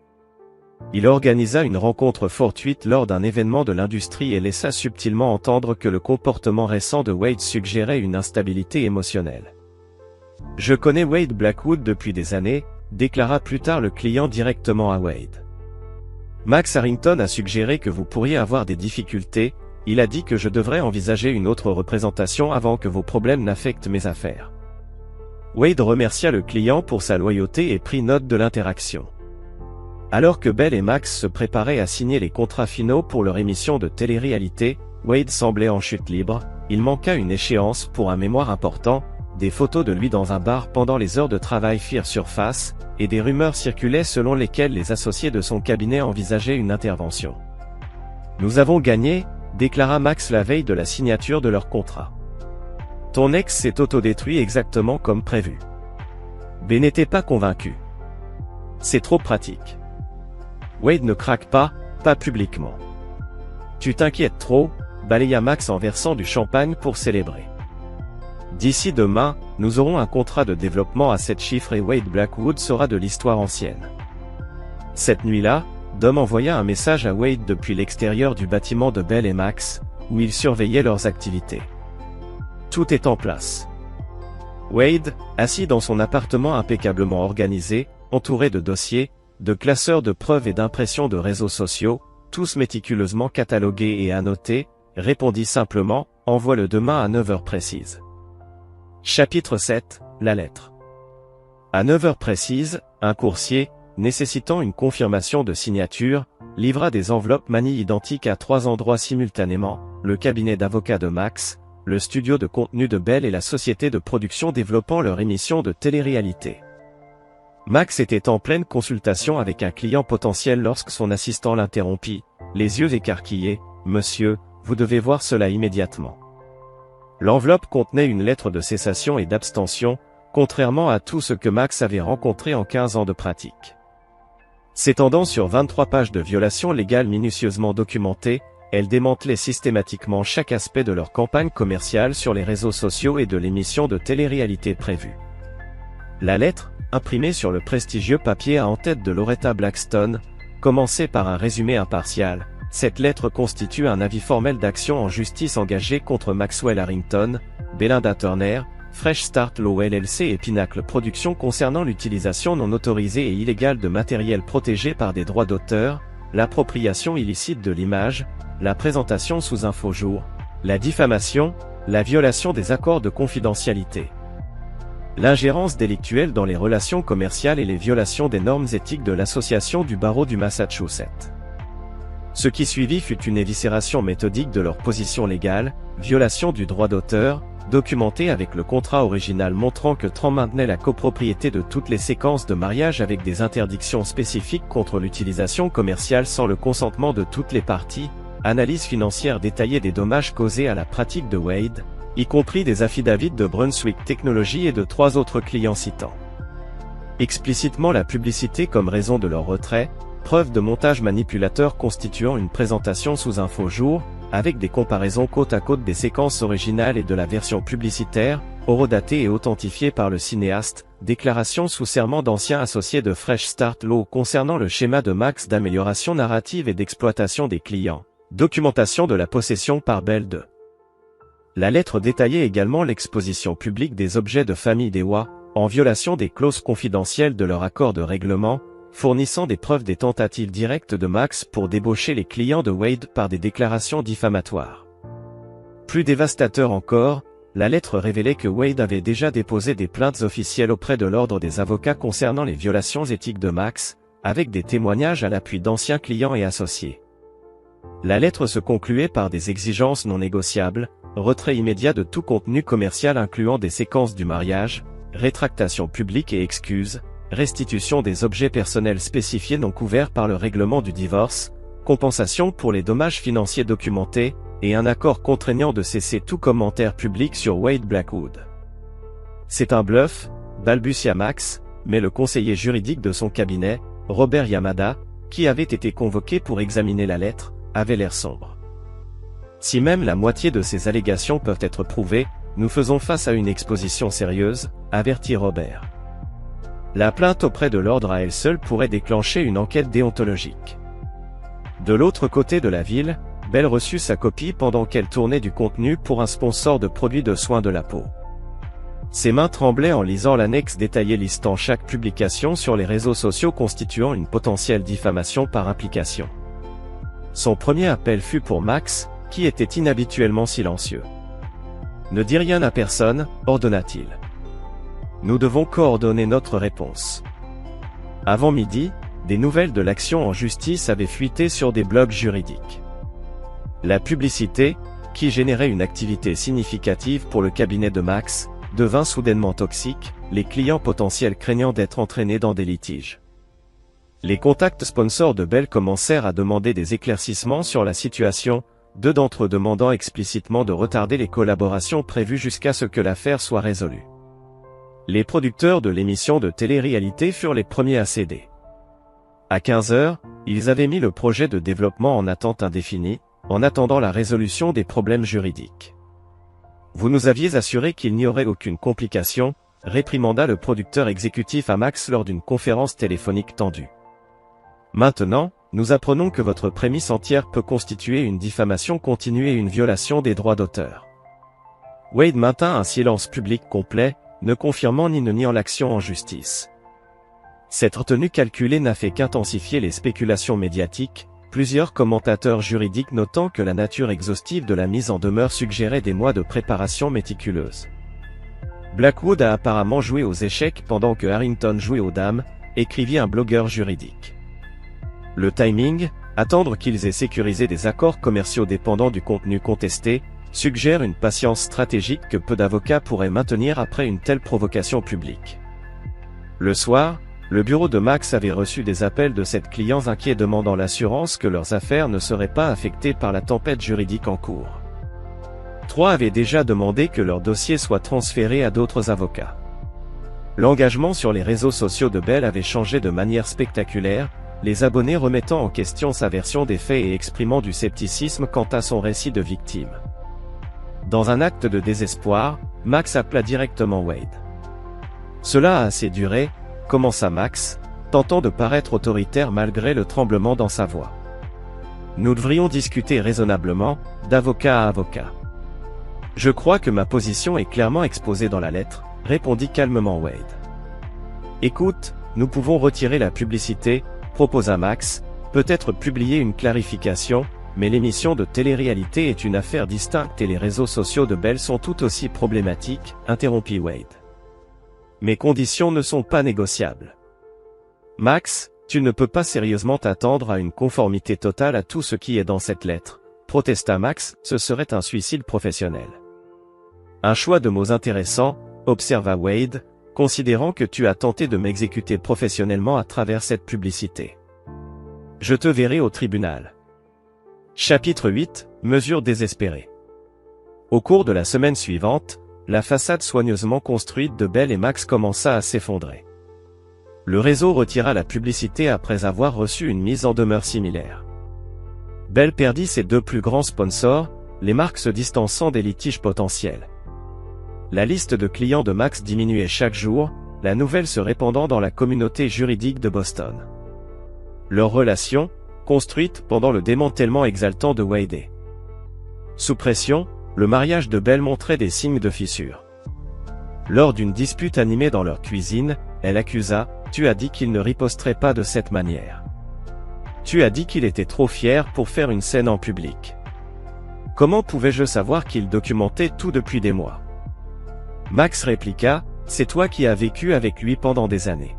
Il organisa une rencontre fortuite lors d'un événement de l'industrie et laissa subtilement entendre que le comportement récent de Wade suggérait une instabilité émotionnelle. « Je connais Wade Blackwood depuis des années », déclara plus tard le client directement à Wade. Max Harrington a suggéré que vous pourriez avoir des difficultés, il a dit que je devrais envisager une autre représentation avant que vos problèmes n'affectent mes affaires. Wade remercia le client pour sa loyauté et prit note de l'interaction. Alors que Bell et Max se préparaient à signer les contrats finaux pour leur émission de télé-réalité, Wade semblait en chute libre, il manqua une échéance pour un mémoire important, des photos de lui dans un bar pendant les heures de travail firent surface, et des rumeurs circulaient selon lesquelles les associés de son cabinet envisageaient une intervention. « Nous avons gagné », déclara Max la veille de la signature de leur contrat. « Ton ex s'est autodétruit exactement comme prévu. » B n'était pas convaincu. « C'est trop pratique. » Wade ne craque pas publiquement. « Tu t'inquiètes trop », balaya Max en versant du champagne pour célébrer. D'ici demain, nous aurons un contrat de développement à 7 chiffres et Wade Blackwood sera de l'histoire ancienne. Cette nuit-là, Dom envoya un message à Wade depuis l'extérieur du bâtiment de Bell et Max, où il surveillait leurs activités. Tout est en place. Wade, assis dans son appartement impeccablement organisé, entouré de dossiers, de classeurs de preuves et d'impressions de réseaux sociaux, tous méticuleusement catalogués et annotés, répondit simplement, envoie-le demain à 9h précises. Chapitre 7, la lettre. À 9h précises, un coursier, nécessitant une confirmation de signature, livra des enveloppes manies identiques à 3 endroits simultanément, le cabinet d'avocats de Max, le studio de contenu de Bell et la société de production développant leur émission de télé-réalité. Max était en pleine consultation avec un client potentiel lorsque son assistant l'interrompit, les yeux écarquillés, « Monsieur, vous devez voir cela immédiatement. » L'enveloppe contenait une lettre de cessation et d'abstention, contrairement à tout ce que Max avait rencontré en 15 ans de pratique. S'étendant sur 23 pages de violations légales minutieusement documentées, elle démantelait systématiquement chaque aspect de leur campagne commerciale sur les réseaux sociaux et de l'émission de télé-réalité prévue. La lettre, imprimée sur le prestigieux papier à en-tête de Loretta Blackstone, commençait par un résumé impartial. Cette lettre constitue un avis formel d'action en justice engagée contre Maxwell Harrington, Belinda Turner, Fresh Start Law LLC et Pinnacle Productions concernant l'utilisation non autorisée et illégale de matériel protégé par des droits d'auteur, l'appropriation illicite de l'image, la présentation sous un faux jour, la diffamation, la violation des accords de confidentialité, l'ingérence délictuelle dans les relations commerciales et les violations des normes éthiques de l'Association du barreau du Massachusetts. Ce qui suivit fut une éviscération méthodique de leur position légale, violation du droit d'auteur, documentée avec le contrat original montrant que Trump maintenait la copropriété de toutes les séquences de mariage avec des interdictions spécifiques contre l'utilisation commerciale sans le consentement de toutes les parties, analyse financière détaillée des dommages causés à la pratique de Wade, y compris des affidavits de Brunswick Technology et de 3 autres clients citant explicitement la publicité comme raison de leur retrait, preuve de montage manipulateur constituant une présentation sous un faux jour, avec des comparaisons côte à côte des séquences originales et de la version publicitaire, horodatée et authentifiée par le cinéaste, déclaration sous serment d'anciens associés de Fresh Start Law concernant le schéma de Max d'amélioration narrative et d'exploitation des clients, documentation de la possession par Bell de. La lettre détaillait également l'exposition publique des objets de famille d'Ewa, en violation des clauses confidentielles de leur accord de règlement, fournissant des preuves des tentatives directes de Max pour débaucher les clients de Wade par des déclarations diffamatoires. Plus dévastateur encore, la lettre révélait que Wade avait déjà déposé des plaintes officielles auprès de l'ordre des avocats concernant les violations éthiques de Max, avec des témoignages à l'appui d'anciens clients et associés. La lettre se concluait par des exigences non négociables, retrait immédiat de tout contenu commercial incluant des séquences du mariage, rétractation publique et excuses, restitution des objets personnels spécifiés non couverts par le règlement du divorce, compensation pour les dommages financiers documentés, et un accord contraignant de cesser tout commentaire public sur Wade Blackwood. C'est un bluff, balbutia Max, mais le conseiller juridique de son cabinet, Robert Yamada, qui avait été convoqué pour examiner la lettre, avait l'air sombre. Si même la moitié de ces allégations peuvent être prouvées, nous faisons face à une exposition sérieuse, avertit Robert. La plainte auprès de l'ordre à elle seule pourrait déclencher une enquête déontologique. De l'autre côté de la ville, Belle reçut sa copie pendant qu'elle tournait du contenu pour un sponsor de produits de soins de la peau. Ses mains tremblaient en lisant l'annexe détaillée listant chaque publication sur les réseaux sociaux constituant une potentielle diffamation par implication. Son premier appel fut pour Max, qui était inhabituellement silencieux. « Ne dis rien à personne », ordonna-t-il. « Nous devons coordonner notre réponse. » Avant midi, des nouvelles de l'action en justice avaient fuité sur des blogs juridiques. La publicité, qui générait une activité significative pour le cabinet de Max, devint soudainement toxique, les clients potentiels craignant d'être entraînés dans des litiges. Les contacts sponsors de Belle commencèrent à demander des éclaircissements sur la situation, deux d'entre eux demandant explicitement de retarder les collaborations prévues jusqu'à ce que l'affaire soit résolue. Les producteurs de l'émission de télé-réalité furent les premiers à céder. À 15 h, ils avaient mis le projet de développement en attente indéfinie, en attendant la résolution des problèmes juridiques. Vous nous aviez assuré qu'il n'y aurait aucune complication, réprimanda le producteur exécutif à Max lors d'une conférence téléphonique tendue. Maintenant, nous apprenons que votre prémisse entière peut constituer une diffamation continue et une violation des droits d'auteur. Wade maintint un silence public complet, ne confirmant ni ne niant l'action en justice. Cette retenue calculée n'a fait qu'intensifier les spéculations médiatiques, plusieurs commentateurs juridiques notant que la nature exhaustive de la mise en demeure suggérait des mois de préparation méticuleuse. Blackwood a apparemment joué aux échecs pendant que Harrington jouait aux dames, écrivit un blogueur juridique. Le timing, attendre qu'ils aient sécurisé des accords commerciaux dépendant du contenu contesté, suggère une patience stratégique que peu d'avocats pourraient maintenir après une telle provocation publique. Le soir, le bureau de Max avait reçu des appels de sept clients inquiets demandant l'assurance que leurs affaires ne seraient pas affectées par la tempête juridique en cours. 3 avaient déjà demandé que leur dossier soit transféré à d'autres avocats. L'engagement sur les réseaux sociaux de Belle avait changé de manière spectaculaire, les abonnés remettant en question sa version des faits et exprimant du scepticisme quant à son récit de victime. Dans un acte de désespoir, Max appela directement Wade. Cela a assez duré, commença Max, tentant de paraître autoritaire malgré le tremblement dans sa voix. Nous devrions discuter raisonnablement, d'avocat à avocat. Je crois que ma position est clairement exposée dans la lettre, répondit calmement Wade. Écoute, nous pouvons retirer la publicité, proposa Max, peut-être publier une clarification, mais l'émission de télé-réalité est une affaire distincte et les réseaux sociaux de Belle sont tout aussi problématiques, interrompit Wade. Mes conditions ne sont pas négociables. Max, tu ne peux pas sérieusement t'attendre à une conformité totale à tout ce qui est dans cette lettre, protesta Max, ce serait un suicide professionnel. Un choix de mots intéressant, observa Wade, considérant que tu as tenté de m'exécuter professionnellement à travers cette publicité. Je te verrai au tribunal. Chapitre 8, mesures désespérées. Au cours de la semaine suivante, la façade soigneusement construite de Belle et Max commença à s'effondrer. Le réseau retira la publicité après avoir reçu une mise en demeure similaire. Belle perdit ses deux plus grands sponsors, les marques se distançant des litiges potentiels. La liste de clients de Max diminuait chaque jour, la nouvelle se répandant dans la communauté juridique de Boston. Leur relation, construite pendant le démantèlement exaltant de Wade. Sous pression, le mariage de Belle montrait des signes de fissure. Lors d'une dispute animée dans leur cuisine, elle accusa « Tu as dit qu'il ne riposterait pas de cette manière. Tu as dit qu'il était trop fier pour faire une scène en public. Comment pouvais-je savoir qu'il documentait tout depuis des mois ?» Max répliqua « C'est toi qui as vécu avec lui pendant des années. »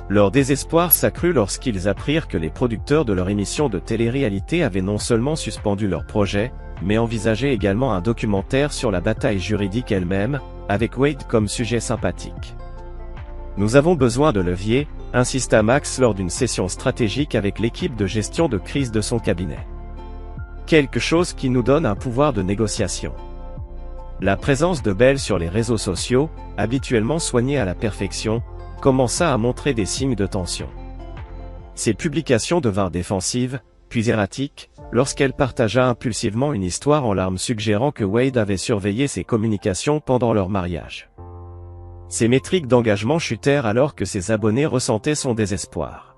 Leur désespoir s'accrut lorsqu'ils apprirent que les producteurs de leur émission de télé-réalité avaient non seulement suspendu leur projet, mais envisageaient également un documentaire sur la bataille juridique elle-même, avec Wade comme sujet sympathique. « Nous avons besoin de levier », insista Max lors d'une session stratégique avec l'équipe de gestion de crise de son cabinet. Quelque chose qui nous donne un pouvoir de négociation. La présence de Belle sur les réseaux sociaux, habituellement soignée à la perfection, commença à montrer des signes de tension. Ses publications devinrent défensives, puis erratiques, lorsqu'elle partagea impulsivement une histoire en larmes suggérant que Wade avait surveillé ses communications pendant leur mariage. Ses métriques d'engagement chutèrent alors que ses abonnés ressentaient son désespoir.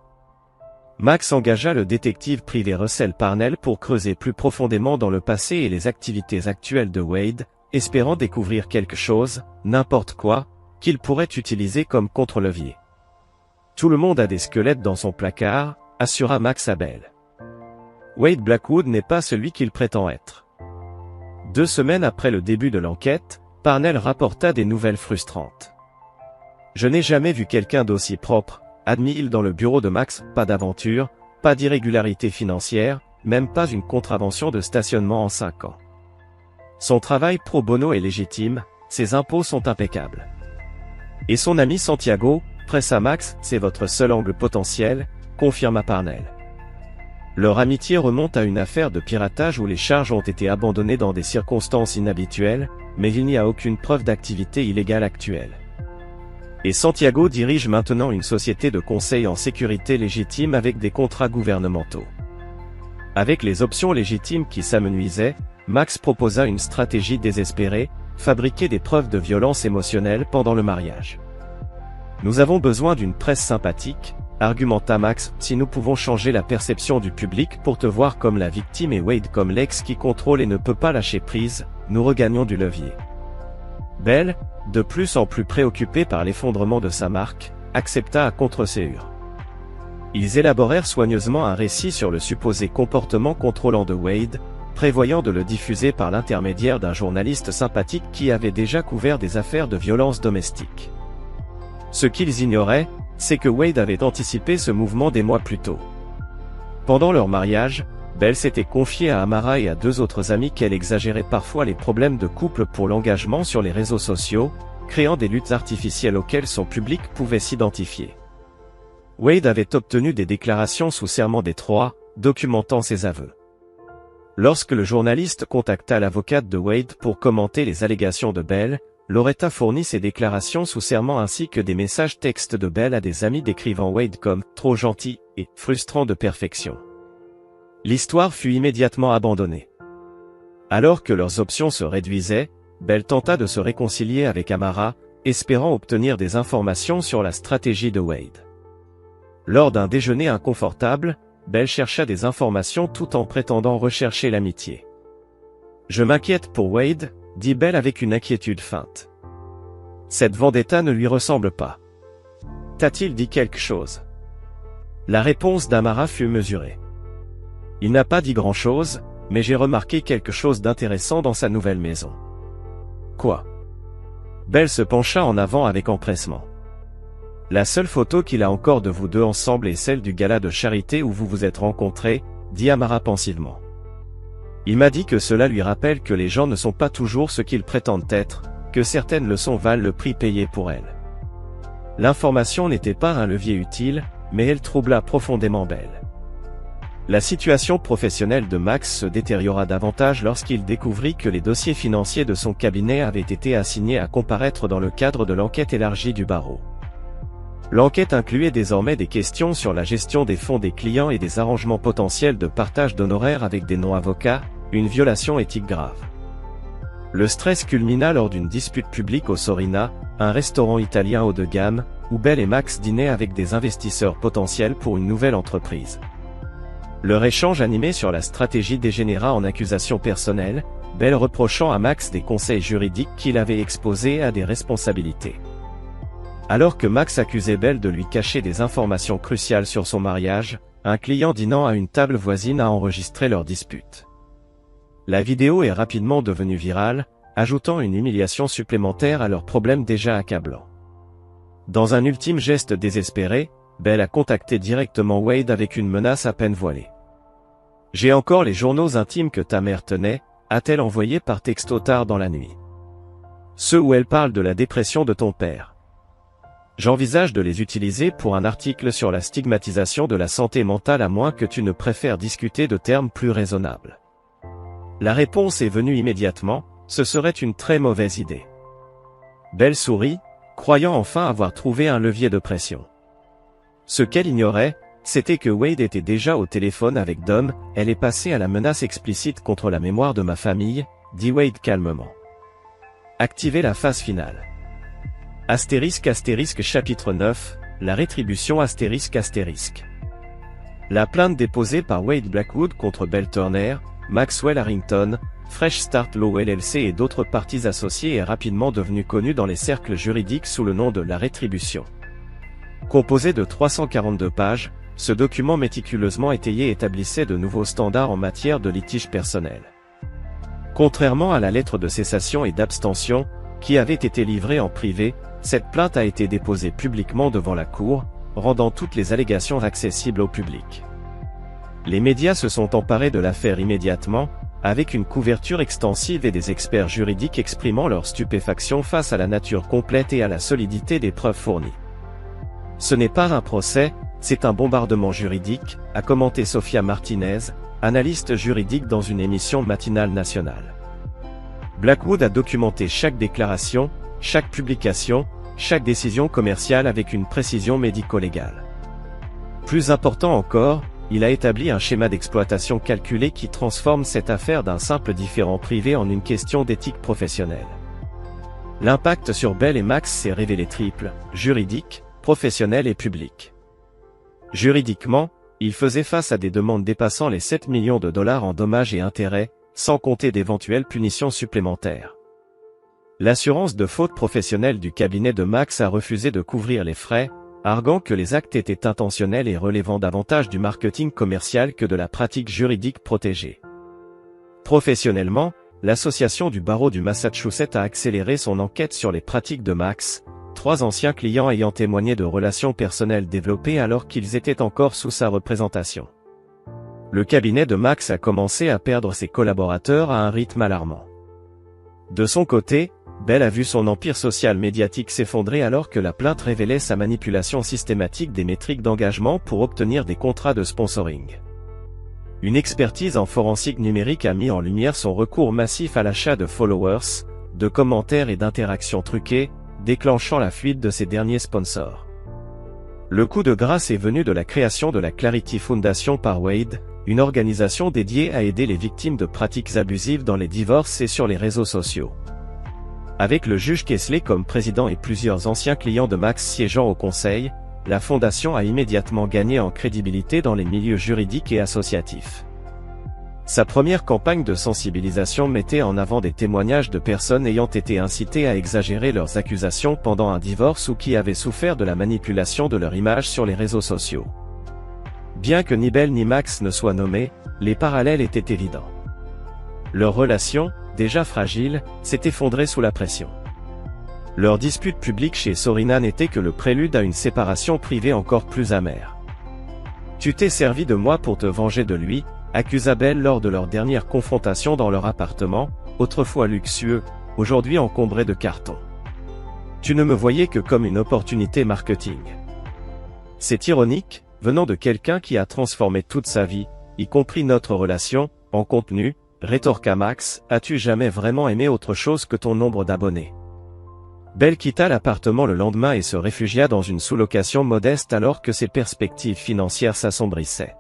Max engagea le détective privé Russell Parnell pour creuser plus profondément dans le passé et les activités actuelles de Wade, espérant découvrir quelque chose, n'importe quoi, qu'il pourrait utiliser comme contre-levier. Tout le monde a des squelettes dans son placard, assura Max à Bell. Wade Blackwood n'est pas celui qu'il prétend être. 2 semaines après le début de l'enquête, Parnell rapporta des nouvelles frustrantes. Je n'ai jamais vu quelqu'un d'aussi propre, admit-il dans le bureau de Max, pas d'aventure, pas d'irrégularité financière, même pas une contravention de stationnement en 5 ans. Son travail pro bono est légitime, ses impôts sont impeccables. Et son ami Santiago, pressa Max, c'est votre seul angle potentiel, confirma Parnell. Leur amitié remonte à une affaire de piratage où les charges ont été abandonnées dans des circonstances inhabituelles, mais il n'y a aucune preuve d'activité illégale actuelle. Et Santiago dirige maintenant une société de conseil en sécurité légitime avec des contrats gouvernementaux. Avec les options légitimes qui s'amenuisaient, Max proposa une stratégie désespérée, fabriquer des preuves de violence émotionnelle pendant le mariage. Nous avons besoin d'une presse sympathique, argumenta Max, si nous pouvons changer la perception du public pour te voir comme la victime et Wade comme l'ex qui contrôle et ne peut pas lâcher prise, nous regagnons du levier. Bell, de plus en plus préoccupé par l'effondrement de sa marque, accepta à contre-séure. Ils élaborèrent soigneusement un récit sur le supposé comportement contrôlant de Wade, prévoyant de le diffuser par l'intermédiaire d'un journaliste sympathique qui avait déjà couvert des affaires de violence domestique. Ce qu'ils ignoraient, c'est que Wade avait anticipé ce mouvement des mois plus tôt. Pendant leur mariage, Bell s'était confiée à Amara et à 2 autres amis qu'elle exagérait parfois les problèmes de couple pour l'engagement sur les réseaux sociaux, créant des luttes artificielles auxquelles son public pouvait s'identifier. Wade avait obtenu des déclarations sous serment des 3, documentant ses aveux. Lorsque le journaliste contacta l'avocate de Wade pour commenter les allégations de Bell, Loretta fournit ses déclarations sous serment ainsi que des messages textes de Bell à des amis décrivant Wade comme « trop gentil » et « frustrant de perfection ». L'histoire fut immédiatement abandonnée. Alors que leurs options se réduisaient, Bell tenta de se réconcilier avec Amara, espérant obtenir des informations sur la stratégie de Wade. Lors d'un déjeuner inconfortable, Bell chercha des informations tout en prétendant rechercher l'amitié. « Je m'inquiète pour Wade », dit Bell avec une inquiétude feinte. Cette vendetta ne lui ressemble pas. T'a-t-il dit quelque chose? La réponse d'Amara fut mesurée. Il n'a pas dit grand-chose, mais j'ai remarqué quelque chose d'intéressant dans sa nouvelle maison. Quoi? Bell se pencha en avant avec empressement. La seule photo qu'il a encore de vous 2 ensemble est celle du gala de charité où vous vous êtes rencontrés, dit Amara pensivement. Il m'a dit que cela lui rappelle que les gens ne sont pas toujours ce qu'ils prétendent être, que certaines leçons valent le prix payé pour elles. L'information n'était pas un levier utile, mais elle troubla profondément Bell. La situation professionnelle de Max se détériora davantage lorsqu'il découvrit que les dossiers financiers de son cabinet avaient été assignés à comparaître dans le cadre de l'enquête élargie du barreau. L'enquête incluait désormais des questions sur la gestion des fonds des clients et des arrangements potentiels de partage d'honoraires avec des non-avocats, une violation éthique grave. Le stress culmina lors d'une dispute publique au Sorina, un restaurant italien haut de gamme, où Bell et Max dînaient avec des investisseurs potentiels pour une nouvelle entreprise. Leur échange animé sur la stratégie dégénéra en accusations personnelles, Bell reprochant à Max des conseils juridiques qu'il avait exposés à des responsabilités. Alors que Max accusait Bell de lui cacher des informations cruciales sur son mariage, un client dînant à une table voisine a enregistré leur dispute. La vidéo est rapidement devenue virale, ajoutant une humiliation supplémentaire à leurs problèmes déjà accablants. Dans un ultime geste désespéré, Bell a contacté directement Wade avec une menace à peine voilée. « J'ai encore les journaux intimes que ta mère tenait », a-t-elle envoyé par texto tard dans la nuit. « Ceux où elle parle de la dépression de ton père. J'envisage de les utiliser pour un article sur la stigmatisation de la santé mentale à moins que tu ne préfères discuter de termes plus raisonnables. » La réponse est venue immédiatement, ce serait une très mauvaise idée. Bell sourit, croyant enfin avoir trouvé un levier de pression. Ce qu'elle ignorait, c'était que Wade était déjà au téléphone avec Dom, elle est passée à la menace explicite contre la mémoire de ma famille, dit Wade calmement. Activez la phase finale. Chapitre 9, la rétribution ***. La plainte déposée par Wade Blackwood contre Bell Turner, Maxwell Harrington, Fresh Start Law LLC et d'autres parties associées est rapidement devenue connue dans les cercles juridiques sous le nom de la rétribution. Composé de 342 pages, ce document méticuleusement étayé établissait de nouveaux standards en matière de litige personnel. Contrairement à la lettre de cessation et d'abstention, qui avait été livrée en privé, cette plainte a été déposée publiquement devant la Cour, rendant toutes les allégations accessibles au public. Les médias se sont emparés de l'affaire immédiatement, avec une couverture extensive et des experts juridiques exprimant leur stupéfaction face à la nature complète et à la solidité des preuves fournies. Ce n'est pas un procès, c'est un bombardement juridique, a commenté Sofia Martinez, analyste juridique dans une émission matinale nationale. Blackwood a documenté chaque déclaration, chaque publication, chaque décision commerciale avec une précision médico-légale. Plus important encore, il a établi un schéma d'exploitation calculé qui transforme cette affaire d'un simple différend privé en une question d'éthique professionnelle. L'impact sur Bell et Max s'est révélé triple, juridique, professionnel et public. Juridiquement, il faisait face à des demandes dépassant les 7 millions de dollars en dommages et intérêts, sans compter d'éventuelles punitions supplémentaires. L'assurance de faute professionnelle du cabinet de Max a refusé de couvrir les frais, arguant que les actes étaient intentionnels et relevant davantage du marketing commercial que de la pratique juridique protégée. Professionnellement, l'Association du barreau du Massachusetts a accéléré son enquête sur les pratiques de Max, 3 anciens clients ayant témoigné de relations personnelles développées alors qu'ils étaient encore sous sa représentation. Le cabinet de Max a commencé à perdre ses collaborateurs à un rythme alarmant. De son côté, Bell a vu son empire social médiatique s'effondrer alors que la plainte révélait sa manipulation systématique des métriques d'engagement pour obtenir des contrats de sponsoring. Une expertise en forensique numérique a mis en lumière son recours massif à l'achat de followers, de commentaires et d'interactions truquées, déclenchant la fuite de ses derniers sponsors. Le coup de grâce est venu de la création de la Clarity Foundation par Wade, une organisation dédiée à aider les victimes de pratiques abusives dans les divorces et sur les réseaux sociaux. Avec le juge Kessler comme président et plusieurs anciens clients de Max siégeant au conseil, la fondation a immédiatement gagné en crédibilité dans les milieux juridiques et associatifs. Sa première campagne de sensibilisation mettait en avant des témoignages de personnes ayant été incitées à exagérer leurs accusations pendant un divorce ou qui avaient souffert de la manipulation de leur image sur les réseaux sociaux. Bien que ni Bell ni Max ne soient nommés, les parallèles étaient évidents. Leur relation, déjà fragile, s'est effondrée sous la pression. Leur dispute publique chez Sorina n'était que le prélude à une séparation privée encore plus amère. « Tu t'es servi de moi pour te venger de lui », accusa Bell lors de leur dernière confrontation dans leur appartement, autrefois luxueux, aujourd'hui encombré de cartons. « Tu ne me voyais que comme une opportunité marketing. » C'est ironique, venant de quelqu'un qui a transformé toute sa vie, y compris notre relation, en contenu, rétorqua Max, as-tu jamais vraiment aimé autre chose que ton nombre d'abonnés? Bell quitta l'appartement le lendemain et se réfugia dans une sous-location modeste alors que ses perspectives financières s'assombrissaient.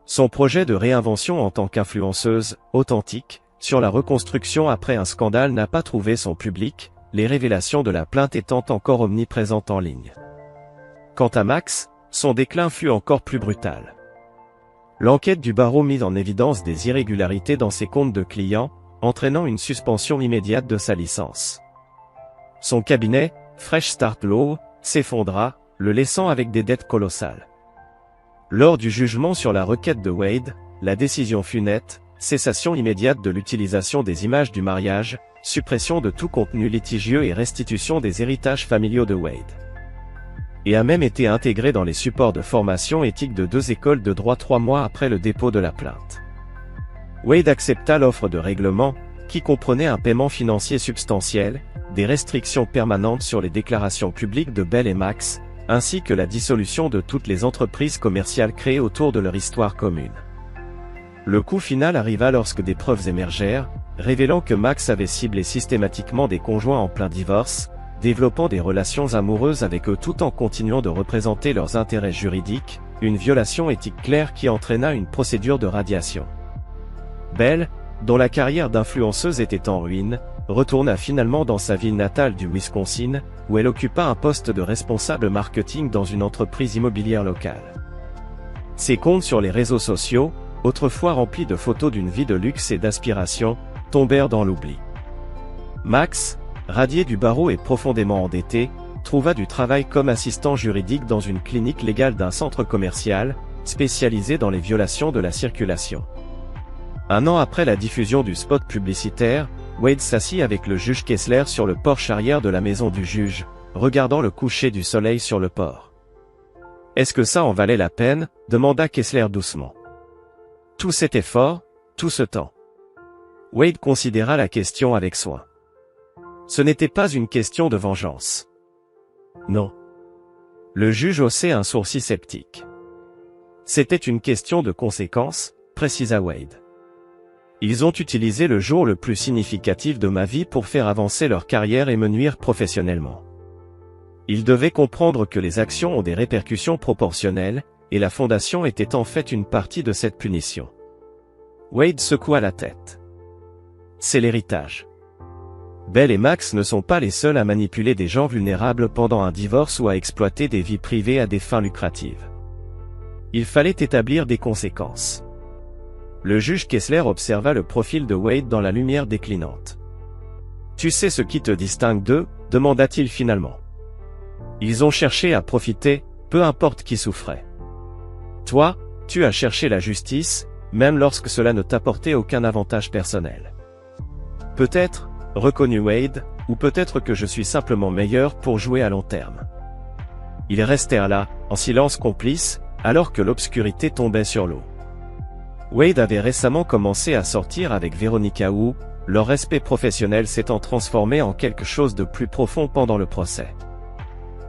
Son projet de réinvention en tant qu'influenceuse, authentique, sur la reconstruction après un scandale n'a pas trouvé son public, les révélations de la plainte étant encore omniprésentes en ligne. Quant à Max, son déclin fut encore plus brutal. L'enquête du barreau mit en évidence des irrégularités dans ses comptes de clients, entraînant une suspension immédiate de sa licence. Son cabinet, Fresh Start Law, s'effondra, le laissant avec des dettes colossales. Lors du jugement sur la requête de Wade, la décision fut nette, cessation immédiate de l'utilisation des images du mariage, suppression de tout contenu litigieux et restitution des héritages familiaux de Wade. Et a même été intégré dans les supports de formation éthique de 2 écoles de droit 3 mois après le dépôt de la plainte. Wade accepta l'offre de règlement, qui comprenait un paiement financier substantiel, des restrictions permanentes sur les déclarations publiques de Bell et Max, ainsi que la dissolution de toutes les entreprises commerciales créées autour de leur histoire commune. Le coup final arriva lorsque des preuves émergèrent, révélant que Max avait ciblé systématiquement des conjoints en plein divorce, développant des relations amoureuses avec eux tout en continuant de représenter leurs intérêts juridiques, une violation éthique claire qui entraîna une procédure de radiation. Bell, dont la carrière d'influenceuse était en ruine, retourna finalement dans sa ville natale du Wisconsin, où elle occupa un poste de responsable marketing dans une entreprise immobilière locale. Ses comptes sur les réseaux sociaux, autrefois remplis de photos d'une vie de luxe et d'aspiration, tombèrent dans l'oubli. Max, radié du barreau et profondément endetté, trouva du travail comme assistant juridique dans une clinique légale d'un centre commercial, spécialisé dans les violations de la circulation. Un an après la diffusion du spot publicitaire, Wade s'assit avec le juge Kessler sur le porche arrière de la maison du juge, regardant le coucher du soleil sur le port. « Est-ce que ça en valait la peine ?» demanda Kessler doucement. Tout cet effort, tout ce temps. Wade considéra la question avec soin. Ce n'était pas une question de vengeance. Non. Le juge haussait un sourcil sceptique. C'était une question de conséquences, précisa Wade. Ils ont utilisé le jour le plus significatif de ma vie pour faire avancer leur carrière et me nuire professionnellement. Ils devaient comprendre que les actions ont des répercussions proportionnelles, et la fondation était en fait une partie de cette punition. Wade secoua la tête. C'est l'héritage. Belle et Max ne sont pas les seuls à manipuler des gens vulnérables pendant un divorce ou à exploiter des vies privées à des fins lucratives. Il fallait établir des conséquences. Le juge Kessler observa le profil de Wade dans la lumière déclinante. « Tu sais ce qui te distingue d'eux ?» demanda-t-il finalement. « Ils ont cherché à profiter, peu importe qui souffrait. Toi, tu as cherché la justice, même lorsque cela ne t'apportait aucun avantage personnel. Peut-être, reconnut Wade, ou peut-être que je suis simplement meilleur pour jouer à long terme. » Ils restèrent là, en silence complice, alors que l'obscurité tombait sur l'eau. Wade avait récemment commencé à sortir avec Veronica Wu, leur respect professionnel s'étant transformé en quelque chose de plus profond pendant le procès.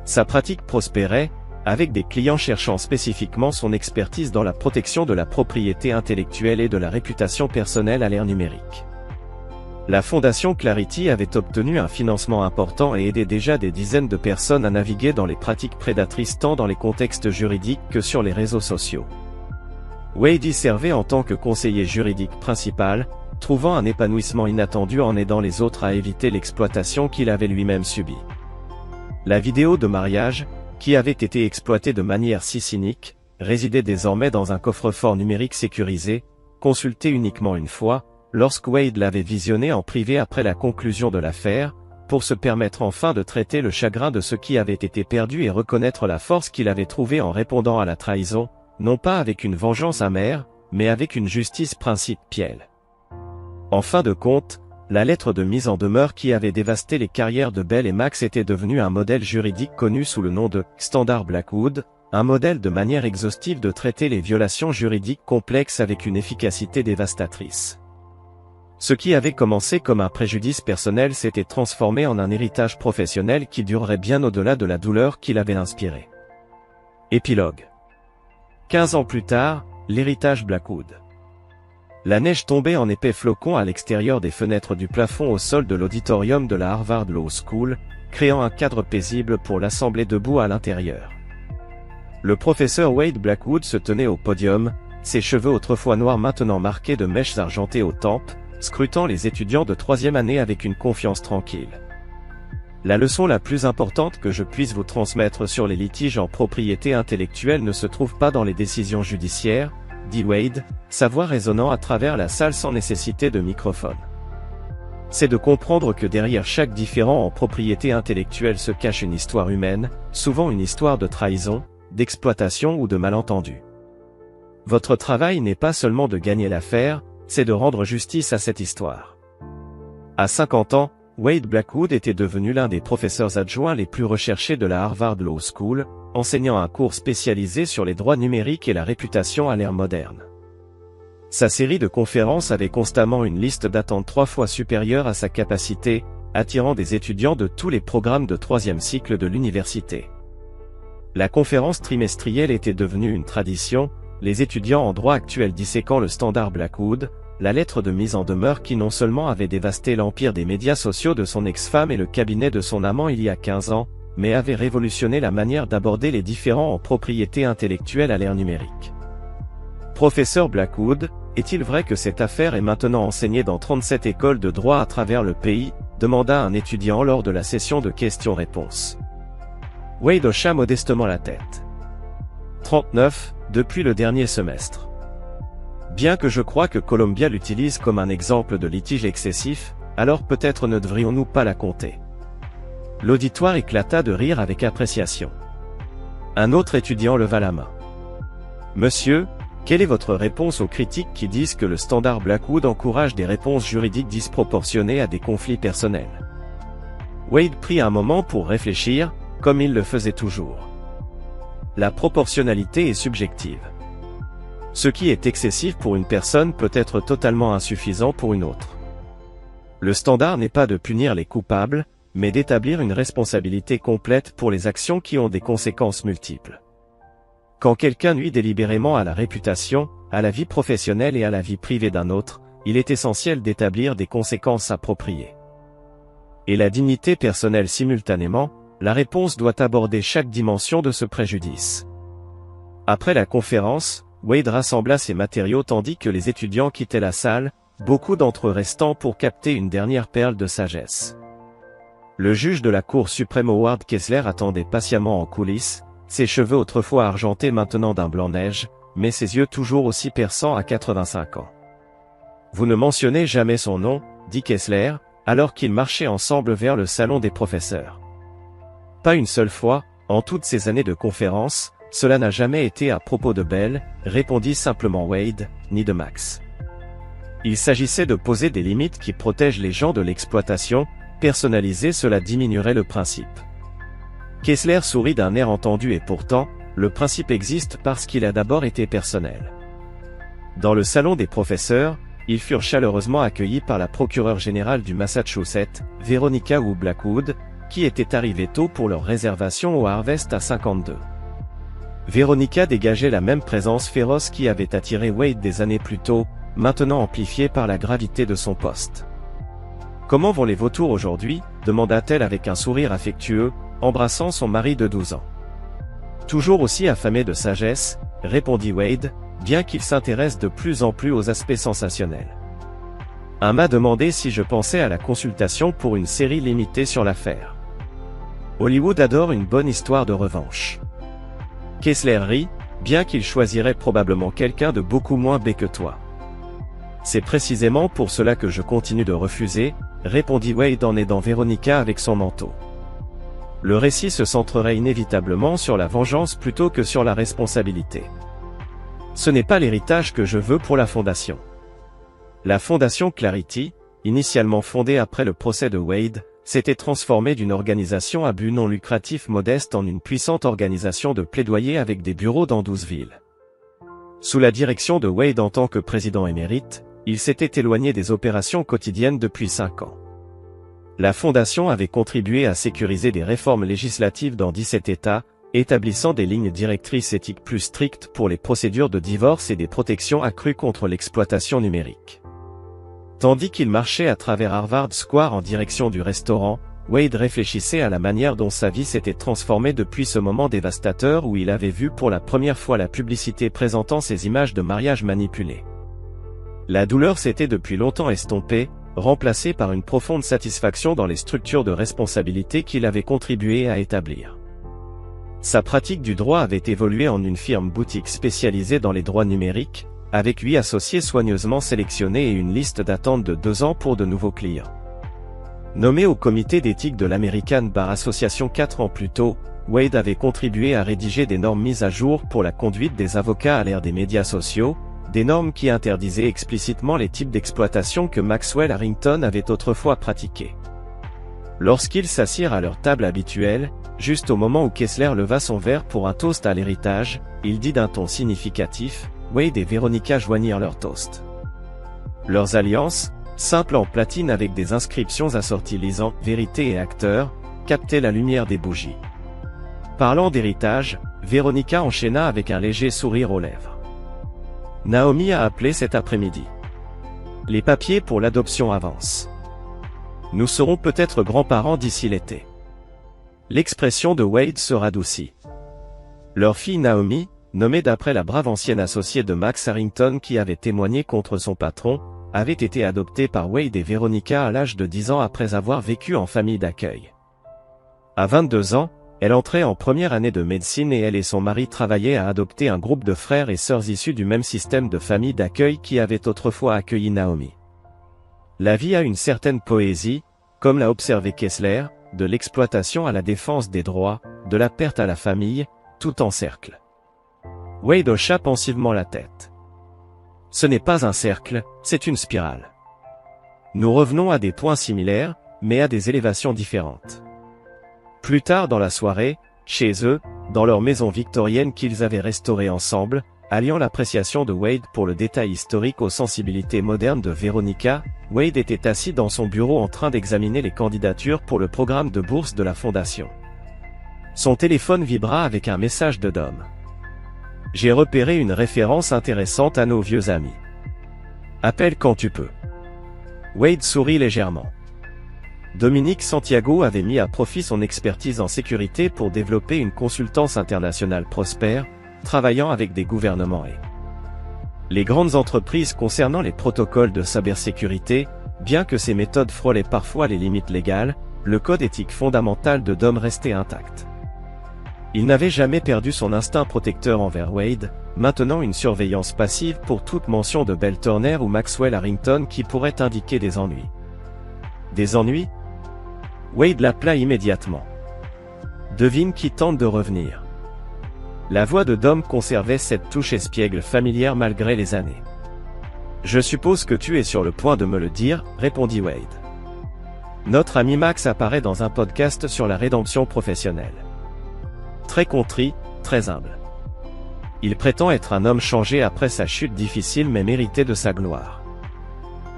Sa pratique prospérait, avec des clients cherchant spécifiquement son expertise dans la protection de la propriété intellectuelle et de la réputation personnelle à l'ère numérique. La fondation Clarity avait obtenu un financement important et aidé déjà des dizaines de personnes à naviguer dans les pratiques prédatrices tant dans les contextes juridiques que sur les réseaux sociaux. Wade y servait en tant que conseiller juridique principal, trouvant un épanouissement inattendu en aidant les autres à éviter l'exploitation qu'il avait lui-même subie. La vidéo de mariage, qui avait été exploitée de manière si cynique, résidait désormais dans un coffre-fort numérique sécurisé, consulté uniquement une fois, lorsque Wade l'avait visionné en privé après la conclusion de l'affaire, pour se permettre enfin de traiter le chagrin de ce qui avait été perdu et reconnaître la force qu'il avait trouvée en répondant à la trahison, non pas avec une vengeance amère, mais avec une justice principielle. En fin de compte, la lettre de mise en demeure qui avait dévasté les carrières de Belle et Max était devenue un modèle juridique connu sous le nom de « Standard Blackwood », un modèle de manière exhaustive de traiter les violations juridiques complexes avec une efficacité dévastatrice. Ce qui avait commencé comme un préjudice personnel s'était transformé en un héritage professionnel qui durerait bien au-delà de la douleur qu'il avait inspirée. Épilogue. 15 ans plus tard, l'héritage Blackwood. La neige tombait en épais flocons à l'extérieur des fenêtres du plafond au sol de l'auditorium de la Harvard Law School, créant un cadre paisible pour l'assemblée debout à l'intérieur. Le professeur Wade Blackwood se tenait au podium, ses cheveux autrefois noirs maintenant marqués de mèches argentées aux tempes, scrutant les étudiants de troisième année avec une confiance tranquille. La leçon la plus importante que je puisse vous transmettre sur les litiges en propriété intellectuelle ne se trouve pas dans les décisions judiciaires, dit Wade, sa voix résonnant à travers la salle sans nécessité de microphone. C'est de comprendre que derrière chaque différend en propriété intellectuelle se cache une histoire humaine, souvent une histoire de trahison, d'exploitation ou de malentendu. Votre travail n'est pas seulement de gagner l'affaire, c'est de rendre justice à cette histoire. À 50 ans, Wade Blackwood était devenu l'un des professeurs adjoints les plus recherchés de la Harvard Law School, enseignant un cours spécialisé sur les droits numériques et la réputation à l'ère moderne. Sa série de conférences avait constamment une liste d'attente 3 fois supérieure à sa capacité, attirant des étudiants de tous les programmes de 3e cycle de l'université. La conférence trimestrielle était devenue une tradition, les étudiants en droit actuel disséquant le standard Blackwood, la lettre de mise en demeure qui non seulement avait dévasté l'empire des médias sociaux de son ex-femme et le cabinet de son amant il y a 15 ans, mais avait révolutionné la manière d'aborder les différends en propriété intellectuelle à l'ère numérique. Professeur Blackwood, est-il vrai que cette affaire est maintenant enseignée dans 37 écoles de droit à travers le pays, demanda un étudiant lors de la session de questions-réponses. Wade hocha modestement la tête. 39, depuis le dernier semestre. Bien que je crois que Columbia l'utilise comme un exemple de litige excessif, alors peut-être ne devrions-nous pas la compter. L'auditoire éclata de rire avec appréciation. Un autre étudiant leva la main. Monsieur, quelle est votre réponse aux critiques qui disent que le standard Blackwood encourage des réponses juridiques disproportionnées à des conflits personnels? Wade prit un moment pour réfléchir, comme il le faisait toujours. La proportionnalité est subjective. Ce qui est excessif pour une personne peut être totalement insuffisant pour une autre. Le standard n'est pas de punir les coupables, mais d'établir une responsabilité complète pour les actions qui ont des conséquences multiples. Quand quelqu'un nuit délibérément à la réputation, à la vie professionnelle et à la vie privée d'un autre, il est essentiel d'établir des conséquences appropriées. Et la dignité personnelle simultanément, la réponse doit aborder chaque dimension de ce préjudice. Après la conférence, Wade rassembla ses matériaux tandis que les étudiants quittaient la salle, beaucoup d'entre eux restant pour capter une dernière perle de sagesse. Le juge de la Cour suprême Howard Kessler attendait patiemment en coulisses, ses cheveux autrefois argentés maintenant d'un blanc-neige, mais ses yeux toujours aussi perçants à 85 ans. « Vous ne mentionnez jamais son nom, » dit Kessler, alors qu'ils marchaient ensemble vers le salon des professeurs. « Pas une seule fois, en toutes ces années de conférences, cela n'a jamais été à propos de Bell, » répondit simplement Wade, ni de Max. Il s'agissait de poser des limites qui protègent les gens de l'exploitation. Personnaliser cela diminuerait le principe. Kessler sourit d'un air entendu et pourtant, le principe existe parce qu'il a d'abord été personnel. Dans le salon des professeurs, ils furent chaleureusement accueillis par la procureure générale du Massachusetts, Veronica Wu Blackwood, qui était arrivée tôt pour leur réservation au Harvest à 52. Veronica dégageait la même présence féroce qui avait attiré Wade des années plus tôt, maintenant amplifiée par la gravité de son poste. « Comment vont les vautours aujourd'hui » demanda-t-elle avec un sourire affectueux, embrassant son mari de 12 ans. « Toujours aussi affamé de sagesse » répondit Wade, bien qu'il s'intéresse de plus en plus aux aspects sensationnels. « On m'a demandé si je pensais à la consultation pour une série limitée sur l'affaire. Hollywood adore une bonne histoire de revanche. » Kessler rit, bien qu'il choisirait probablement quelqu'un de beaucoup moins gai que toi. « C'est précisément pour cela que je continue de refuser, » répondit Wade en aidant Veronica avec son manteau. Le récit se centrerait inévitablement sur la vengeance plutôt que sur la responsabilité. Ce n'est pas l'héritage que je veux pour la fondation. La fondation Clarity, initialement fondée après le procès de Wade, s'était transformée d'une organisation à but non lucratif modeste en une puissante organisation de plaidoyer avec des bureaux dans 12 villes. Sous la direction de Wade en tant que président émérite, il s'était éloigné des opérations quotidiennes depuis 5 ans. La fondation avait contribué à sécuriser des réformes législatives dans 17 États, établissant des lignes directrices éthiques plus strictes pour les procédures de divorce et des protections accrues contre l'exploitation numérique. Tandis qu'il marchait à travers Harvard Square en direction du restaurant, Wade réfléchissait à la manière dont sa vie s'était transformée depuis ce moment dévastateur où il avait vu pour la première fois la publicité présentant ces images de mariage manipulées. La douleur s'était depuis longtemps estompée, remplacée par une profonde satisfaction dans les structures de responsabilité qu'il avait contribué à établir. Sa pratique du droit avait évolué en une firme boutique spécialisée dans les droits numériques, avec 8 associés soigneusement sélectionnés et une liste d'attente de 2 ans pour de nouveaux clients. Nommé au comité d'éthique de l'American Bar Association 4 ans plus tôt, Wade avait contribué à rédiger des normes mises à jour pour la conduite des avocats à l'ère des médias sociaux, des normes qui interdisaient explicitement les types d'exploitation que Maxwell Harrington avait autrefois pratiqués. Lorsqu'ils s'assirent à leur table habituelle, juste au moment où Kessler leva son verre pour un toast à l'héritage, il dit d'un ton significatif, Wade et Veronica joignirent leur toast. Leurs alliances, simples en platine avec des inscriptions assorties lisant « Vérité et acteur », captaient la lumière des bougies. Parlant d'héritage, Veronica enchaîna avec un léger sourire aux lèvres. Naomi a appelé cet après-midi. Les papiers pour l'adoption avancent. Nous serons peut-être grands-parents d'ici l'été. L'expression de Wade se radoucit. Leur fille Naomi, nommée d'après la brave ancienne associée de Max Harrington qui avait témoigné contre son patron, avait été adoptée par Wade et Veronica à l'âge de 10 ans après avoir vécu en famille d'accueil. À 22 ans, elle entrait en première année de médecine et elle et son mari travaillaient à adopter un groupe de frères et sœurs issus du même système de famille d'accueil qui avait autrefois accueilli Naomi. La vie a une certaine poésie, comme l'a observé Kessler, de l'exploitation à la défense des droits, de la perte à la famille, tout en cercle. Wade hocha pensivement la tête. Ce n'est pas un cercle, c'est une spirale. Nous revenons à des points similaires, mais à des élévations différentes. Plus tard dans la soirée, chez eux, dans leur maison victorienne qu'ils avaient restaurée ensemble, alliant l'appréciation de Wade pour le détail historique aux sensibilités modernes de Veronica, Wade était assis dans son bureau en train d'examiner les candidatures pour le programme de bourse de la fondation. Son téléphone vibra avec un message de Dom. « J'ai repéré une référence intéressante à nos vieux amis. Appelle quand tu peux. » Wade sourit légèrement. Dominique Santiago avait mis à profit son expertise en sécurité pour développer une consultance internationale prospère, travaillant avec des gouvernements et les grandes entreprises concernant les protocoles de cybersécurité. Bien que ces méthodes frôlaient parfois les limites légales, le code éthique fondamental de Dom restait intact. Il n'avait jamais perdu son instinct protecteur envers Wade, maintenant une surveillance passive pour toute mention de Bell Turner ou Maxwell Harrington qui pourrait indiquer des ennuis. Des ennuis ? Wade l'appela immédiatement. Devine qui tente de revenir. La voix de Dom conservait cette touche espiègle familière malgré les années. Je suppose que tu es sur le point de me le dire, répondit Wade. Notre ami Max apparaît dans un podcast sur la rédemption professionnelle. Très contrit, très humble. Il prétend être un homme changé après sa chute difficile mais mérité de sa gloire.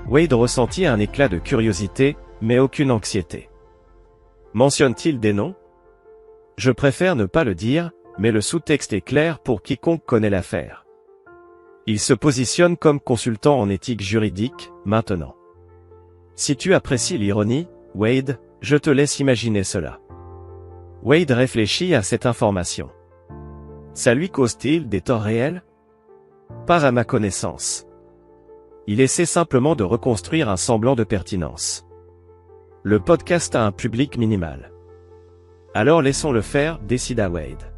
Wade ressentit un éclat de curiosité, mais aucune anxiété. Mentionne-t-il des noms ? Je préfère ne pas le dire, mais le sous-texte est clair pour quiconque connaît l'affaire. Il se positionne comme consultant en éthique juridique, maintenant. Si tu apprécies l'ironie, Wade, je te laisse imaginer cela. Wade réfléchit à cette information. Ça lui cause-t-il des torts réels ? Pas à ma connaissance. Il essaie simplement de reconstruire un semblant de pertinence. Le podcast a un public minimal. Alors laissons-le faire, décida Wade.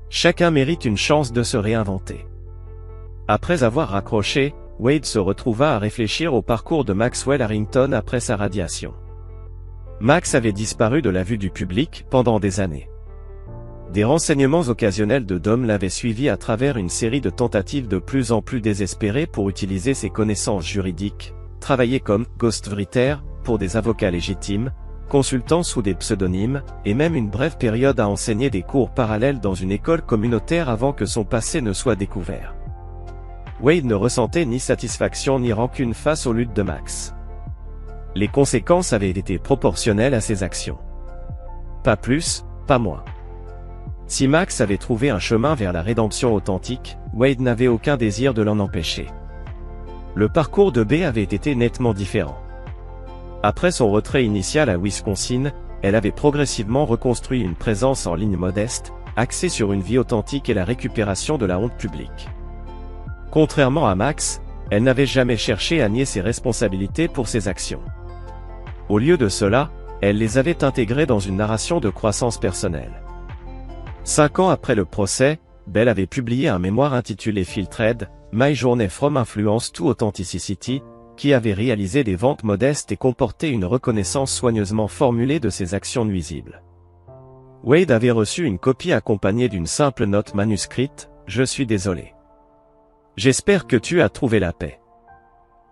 Chacun mérite une chance de se réinventer. Après avoir raccroché, Wade se retrouva à réfléchir au parcours de Maxwell Harrington après sa radiation. Max avait disparu de la vue du public pendant des années. Des renseignements occasionnels de Dom l'avaient suivi à travers une série de tentatives de plus en plus désespérées pour utiliser ses connaissances juridiques, travailler comme « ghostwriter » pour des avocats légitimes, consultant sous des pseudonymes, et même une brève période à enseigner des cours parallèles dans une école communautaire avant que son passé ne soit découvert. Wade ne ressentait ni satisfaction ni rancune face aux luttes de Max. Les conséquences avaient été proportionnelles à ses actions. Pas plus, pas moins. Si Max avait trouvé un chemin vers la rédemption authentique, Wade n'avait aucun désir de l'en empêcher. Le parcours de B avait été nettement différent. Après son retrait initial à Wisconsin, elle avait progressivement reconstruit une présence en ligne modeste, axée sur une vie authentique et la récupération de la honte publique. Contrairement à Max, elle n'avait jamais cherché à nier ses responsabilités pour ses actions. Au lieu de cela, elle les avait intégrées dans une narration de croissance personnelle. 5 ans après le procès, Bell avait publié un mémoire intitulé Filtered, My Journey from Influence to Authenticity, qui avait réalisé des ventes modestes et comportait une reconnaissance soigneusement formulée de ses actions nuisibles. Wade avait reçu une copie accompagnée d'une simple note manuscrite, « Je suis désolé. J'espère que tu as trouvé la paix. »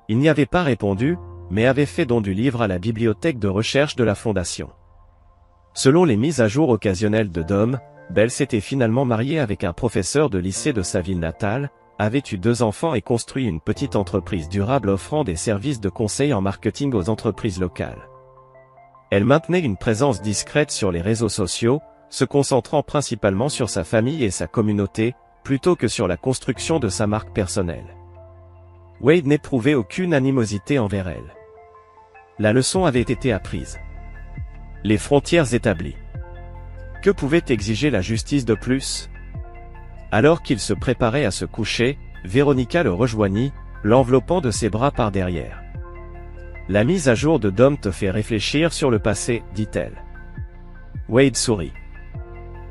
Il n'y avait pas répondu, mais avait fait don du livre à la bibliothèque de recherche de la Fondation. Selon les mises à jour occasionnelles de Dom, Bell s'était finalement mariée avec un professeur de lycée de sa ville natale, avait eu 2 enfants et construit une petite entreprise durable offrant des services de conseil en marketing aux entreprises locales. Elle maintenait une présence discrète sur les réseaux sociaux, se concentrant principalement sur sa famille et sa communauté, plutôt que sur la construction de sa marque personnelle. Wade n'éprouvait aucune animosité envers elle. La leçon avait été apprise. Les frontières établies. Que pouvait exiger la justice de plus ? Alors qu'il se préparait à se coucher, Veronica le rejoignit, l'enveloppant de ses bras par derrière. La mise à jour de Dom te fait réfléchir sur le passé, dit-elle. Wade sourit.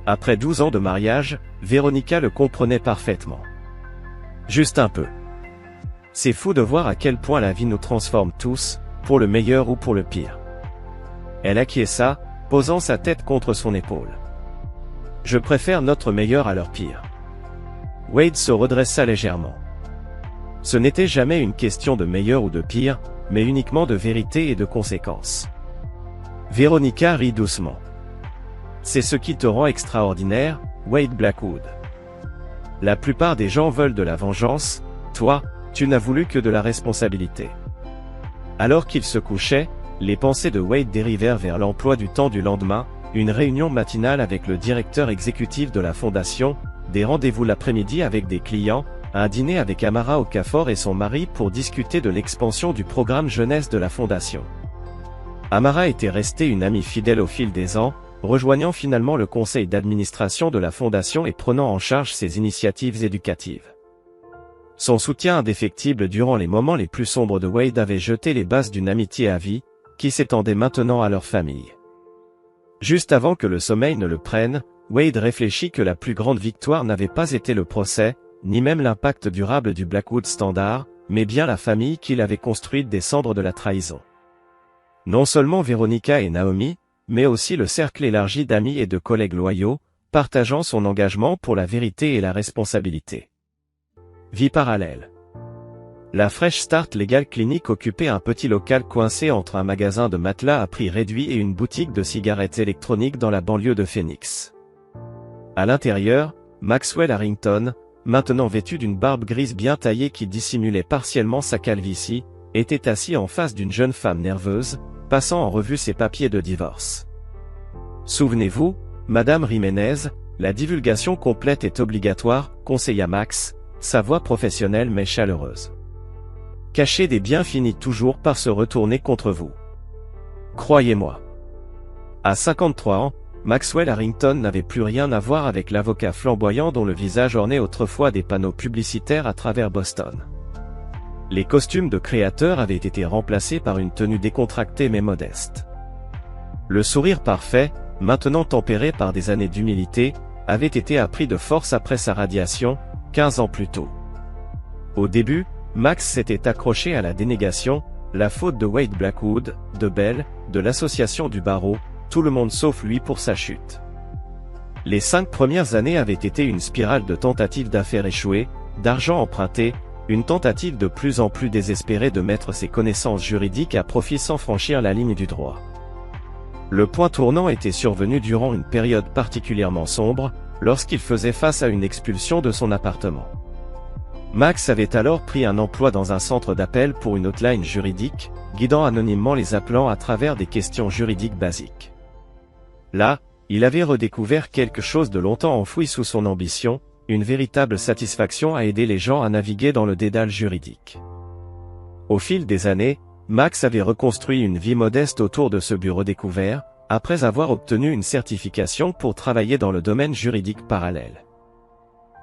Après 12 ans de mariage, Veronica le comprenait parfaitement. Juste un peu. C'est fou de voir à quel point la vie nous transforme tous, pour le meilleur ou pour le pire. Elle acquiesça, posant sa tête contre son épaule. Je préfère notre meilleur à leur pire. Wade se redressa légèrement. Ce n'était jamais une question de meilleur ou de pire, mais uniquement de vérité et de conséquences. Veronica rit doucement. C'est ce qui te rend extraordinaire, Wade Blackwood. La plupart des gens veulent de la vengeance, toi, tu n'as voulu que de la responsabilité. Alors qu'il se couchait, les pensées de Wade dérivèrent vers l'emploi du temps du lendemain, une réunion matinale avec le directeur exécutif de la fondation, des rendez-vous l'après-midi avec des clients, un dîner avec Amara Okafor et son mari pour discuter de l'expansion du programme jeunesse de la fondation. Amara était restée une amie fidèle au fil des ans, rejoignant finalement le conseil d'administration de la fondation et prenant en charge ses initiatives éducatives. Son soutien indéfectible durant les moments les plus sombres de Wade avait jeté les bases d'une amitié à vie, qui s'étendait maintenant à leur famille. Juste avant que le sommeil ne le prenne, Wade réfléchit que la plus grande victoire n'avait pas été le procès, ni même l'impact durable du Blackwood Standard, mais bien la famille qu'il avait construite des cendres de la trahison. Non seulement Veronica et Naomi, mais aussi le cercle élargi d'amis et de collègues loyaux, partageant son engagement pour la vérité et la responsabilité. Vie parallèle. La Fresh Start Legal Clinic occupait un petit local coincé entre un magasin de matelas à prix réduit et une boutique de cigarettes électroniques dans la banlieue de Phoenix. À l'intérieur, Maxwell Harrington, maintenant vêtu d'une barbe grise bien taillée qui dissimulait partiellement sa calvitie, était assis en face d'une jeune femme nerveuse, passant en revue ses papiers de divorce. Souvenez-vous, Madame Jiménez, la divulgation complète est obligatoire, conseilla Max, sa voix professionnelle mais chaleureuse. Cacher des biens finit toujours par se retourner contre vous. Croyez-moi. À 53 ans, Maxwell Harrington n'avait plus rien à voir avec l'avocat flamboyant dont le visage ornait autrefois des panneaux publicitaires à travers Boston. Les costumes de créateurs avaient été remplacés par une tenue décontractée mais modeste. Le sourire parfait, maintenant tempéré par des années d'humilité, avait été appris de force après sa radiation, 15 ans plus tôt. Au début, Max s'était accroché à la dénégation, la faute de Wade Blackwood, de Bell, de l'association du barreau, tout le monde sauf lui pour sa chute. Les 5 premières années avaient été une spirale de tentatives d'affaires échouées, d'argent emprunté, une tentative de plus en plus désespérée de mettre ses connaissances juridiques à profit sans franchir la ligne du droit. Le point tournant était survenu durant une période particulièrement sombre, lorsqu'il faisait face à une expulsion de son appartement. Max avait alors pris un emploi dans un centre d'appel pour une hotline juridique, guidant anonymement les appelants à travers des questions juridiques basiques. Là, il avait redécouvert quelque chose de longtemps enfoui sous son ambition, une véritable satisfaction à aider les gens à naviguer dans le dédale juridique. Au fil des années, Max avait reconstruit une vie modeste autour de ce bureau découvert, après avoir obtenu une certification pour travailler dans le domaine juridique parallèle.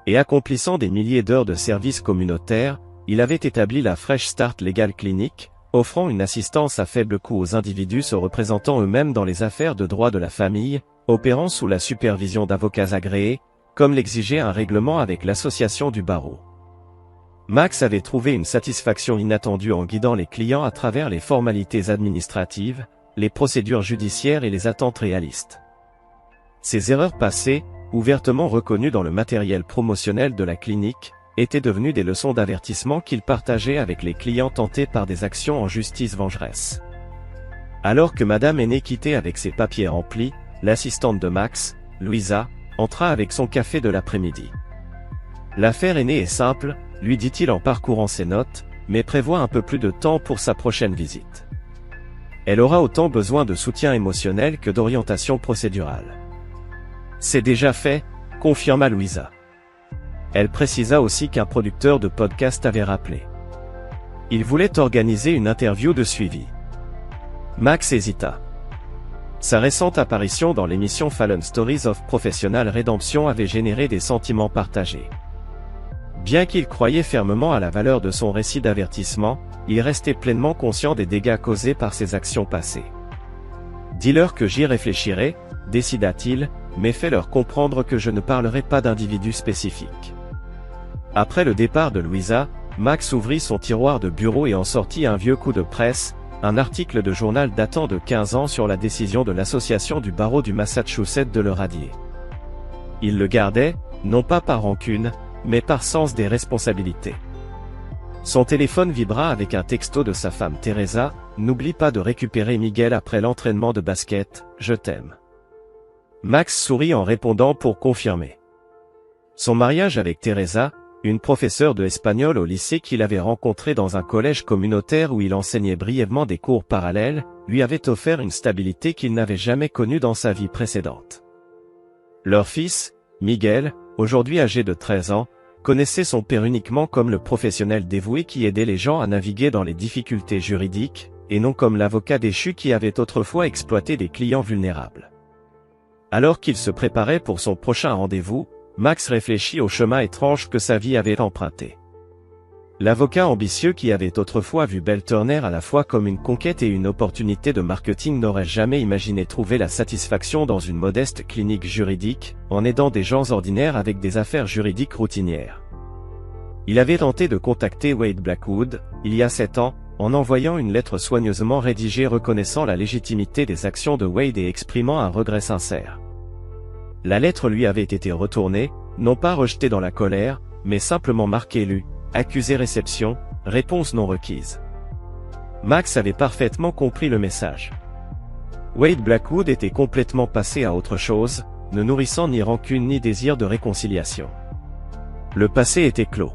Et accomplissant des milliers d'heures de services communautaires, il avait établi la Fresh Start Legal Clinic, offrant une assistance à faible coût aux individus se représentant eux-mêmes dans les affaires de droit de la famille, opérant sous la supervision d'avocats agréés, comme l'exigeait un règlement avec l'association du barreau. Max avait trouvé une satisfaction inattendue en guidant les clients à travers les formalités administratives, les procédures judiciaires et les attentes réalistes. Ces erreurs passées, ouvertement reconnues dans le matériel promotionnel de la clinique, étaient devenues des leçons d'avertissement qu'il partageait avec les clients tentés par des actions en justice vengeresse. Alors que Madame Aînée quittait avec ses papiers remplis, l'assistante de Max, Louisa, entra avec son café de l'après-midi. L'affaire Aînée est simple, lui dit-il en parcourant ses notes, mais prévoit un peu plus de temps pour sa prochaine visite. Elle aura autant besoin de soutien émotionnel que d'orientation procédurale. C'est déjà fait, confirma Louisa. Elle précisa aussi qu'un producteur de podcast avait rappelé. Il voulait organiser une interview de suivi. Max hésita. Sa récente apparition dans l'émission Fallen Stories of Professional Redemption avait généré des sentiments partagés. Bien qu'il croyait fermement à la valeur de son récit d'avertissement, il restait pleinement conscient des dégâts causés par ses actions passées. « Dis-leur que j'y réfléchirai, décida-t-il, mais fais-leur comprendre que je ne parlerai pas d'individus spécifiques. » Après le départ de Louisa, Max ouvrit son tiroir de bureau et en sortit un vieux coup de presse, un article de journal datant de 15 ans sur la décision de l'association du barreau du Massachusetts de le radier. Il le gardait, non pas par rancune, mais par sens des responsabilités. Son téléphone vibra avec un texto de sa femme Teresa, « N'oublie pas de récupérer Miguel après l'entraînement de basket, je t'aime. » Max sourit en répondant pour confirmer. Son mariage avec Teresa, une professeure de espagnol au lycée qu'il avait rencontrée dans un collège communautaire où il enseignait brièvement des cours parallèles, lui avait offert une stabilité qu'il n'avait jamais connue dans sa vie précédente. Leur fils, Miguel, aujourd'hui âgé de 13 ans, connaissait son père uniquement comme le professionnel dévoué qui aidait les gens à naviguer dans les difficultés juridiques, et non comme l'avocat déchu qui avait autrefois exploité des clients vulnérables. Alors qu'il se préparait pour son prochain rendez-vous, Max réfléchit au chemin étrange que sa vie avait emprunté. L'avocat ambitieux qui avait autrefois vu Belle Turner à la fois comme une conquête et une opportunité de marketing n'aurait jamais imaginé trouver la satisfaction dans une modeste clinique juridique, en aidant des gens ordinaires avec des affaires juridiques routinières. Il avait tenté de contacter Wade Blackwood, il y a 7 ans, en envoyant une lettre soigneusement rédigée reconnaissant la légitimité des actions de Wade et exprimant un regret sincère. La lettre lui avait été retournée, non pas rejetée dans la colère, mais simplement marquée lu, accusé réception, réponse non requise. Max avait parfaitement compris le message. Wade Blackwood était complètement passé à autre chose, ne nourrissant ni rancune ni désir de réconciliation. Le passé était clos.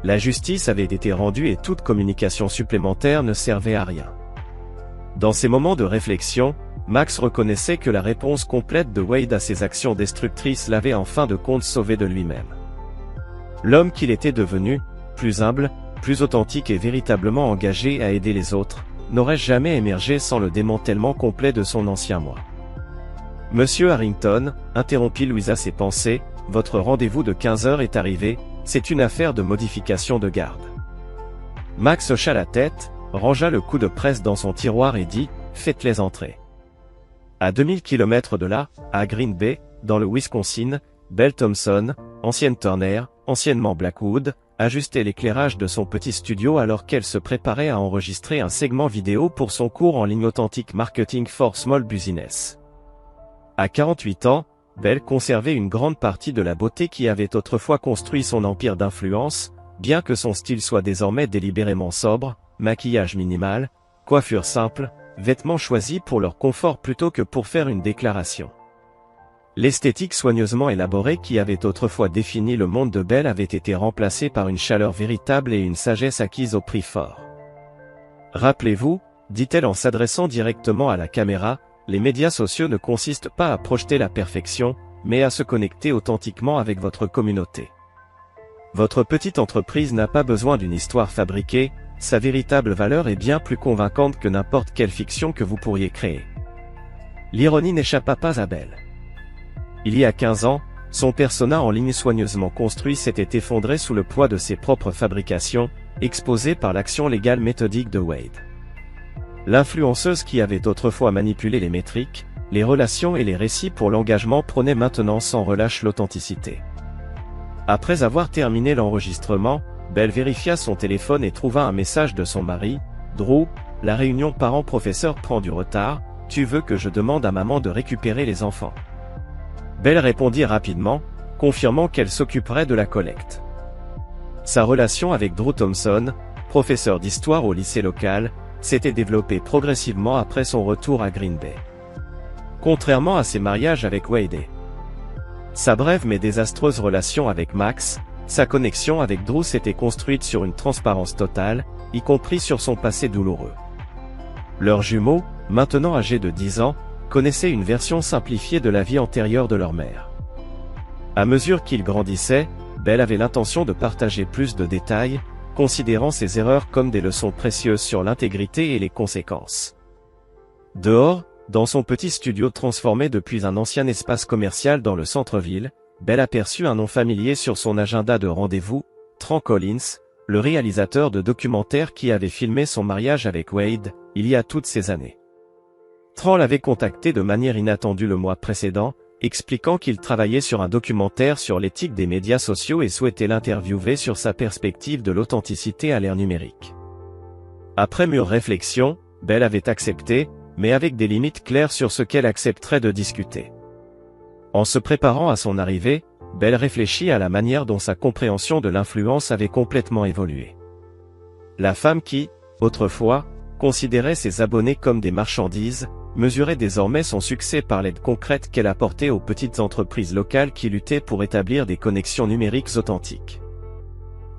La justice avait été rendue et toute communication supplémentaire ne servait à rien. Dans ces moments de réflexion, Max reconnaissait que la réponse complète de Wade à ses actions destructrices l'avait en fin de compte sauvé de lui-même. L'homme qu'il était devenu, plus humble, plus authentique et véritablement engagé à aider les autres, n'aurait jamais émergé sans le démantèlement complet de son ancien moi. « Monsieur Harrington, interrompit Louisa ses pensées, votre rendez-vous de 15 heures est arrivé, c'est une affaire de modification de garde. » Max hocha la tête, rangea le coup de presse dans son tiroir et dit, « Faites-les entrer. » À 2000 km de là, à Green Bay, dans le Wisconsin, Belle Thompson, ancienne Turner, anciennement Blackwood, ajustait l'éclairage de son petit studio alors qu'elle se préparait à enregistrer un segment vidéo pour son cours en ligne Authentic Marketing for Small Business. À 48 ans, Belle conservait une grande partie de la beauté qui avait autrefois construit son empire d'influence, bien que son style soit désormais délibérément sobre, maquillage minimal, coiffure simple, vêtements choisis pour leur confort plutôt que pour faire une déclaration. L'esthétique soigneusement élaborée qui avait autrefois défini le monde de Belle avait été remplacée par une chaleur véritable et une sagesse acquise au prix fort. Rappelez-vous, dit-elle en s'adressant directement à la caméra, les médias sociaux ne consistent pas à projeter la perfection, mais à se connecter authentiquement avec votre communauté. Votre petite entreprise n'a pas besoin d'une histoire fabriquée, sa véritable valeur est bien plus convaincante que n'importe quelle fiction que vous pourriez créer. L'ironie n'échappa pas à Belle. Il y a 15 ans, son persona en ligne soigneusement construit s'était effondré sous le poids de ses propres fabrications, exposé par l'action légale méthodique de Wade. L'influenceuse qui avait autrefois manipulé les métriques, les relations et les récits pour l'engagement prônait maintenant sans relâche l'authenticité. Après avoir terminé l'enregistrement, Belle vérifia son téléphone et trouva un message de son mari, « Drew, la réunion parents-professeurs prend du retard, tu veux que je demande à maman de récupérer les enfants ?» Belle répondit rapidement, confirmant qu'elle s'occuperait de la collecte. Sa relation avec Drew Thompson, professeur d'histoire au lycée local, s'était développée progressivement après son retour à Green Bay. Contrairement à ses mariages avec Wade, sa brève mais désastreuse relation avec Max, sa connexion avec Drew s'était construite sur une transparence totale, y compris sur son passé douloureux. Leurs jumeaux, maintenant âgés de 10 ans, connaissaient une version simplifiée de la vie antérieure de leur mère. À mesure qu'ils grandissaient, Belle avait l'intention de partager plus de détails, considérant ses erreurs comme des leçons précieuses sur l'intégrité et les conséquences. Dehors, dans son petit studio transformé depuis un ancien espace commercial dans le centre-ville, Belle aperçut un nom familier sur son agenda de rendez-vous, Tran Collins, le réalisateur de documentaires qui avait filmé son mariage avec Wade, il y a toutes ces années. Tran l'avait contacté de manière inattendue le mois précédent, expliquant qu'il travaillait sur un documentaire sur l'éthique des médias sociaux et souhaitait l'interviewer sur sa perspective de l'authenticité à l'ère numérique. Après mûre réflexion, Belle avait accepté, mais avec des limites claires sur ce qu'elle accepterait de discuter. En se préparant à son arrivée, Belle réfléchit à la manière dont sa compréhension de l'influence avait complètement évolué. La femme qui, autrefois, considérait ses abonnés comme des marchandises, mesurait désormais son succès par l'aide concrète qu'elle apportait aux petites entreprises locales qui luttaient pour établir des connexions numériques authentiques.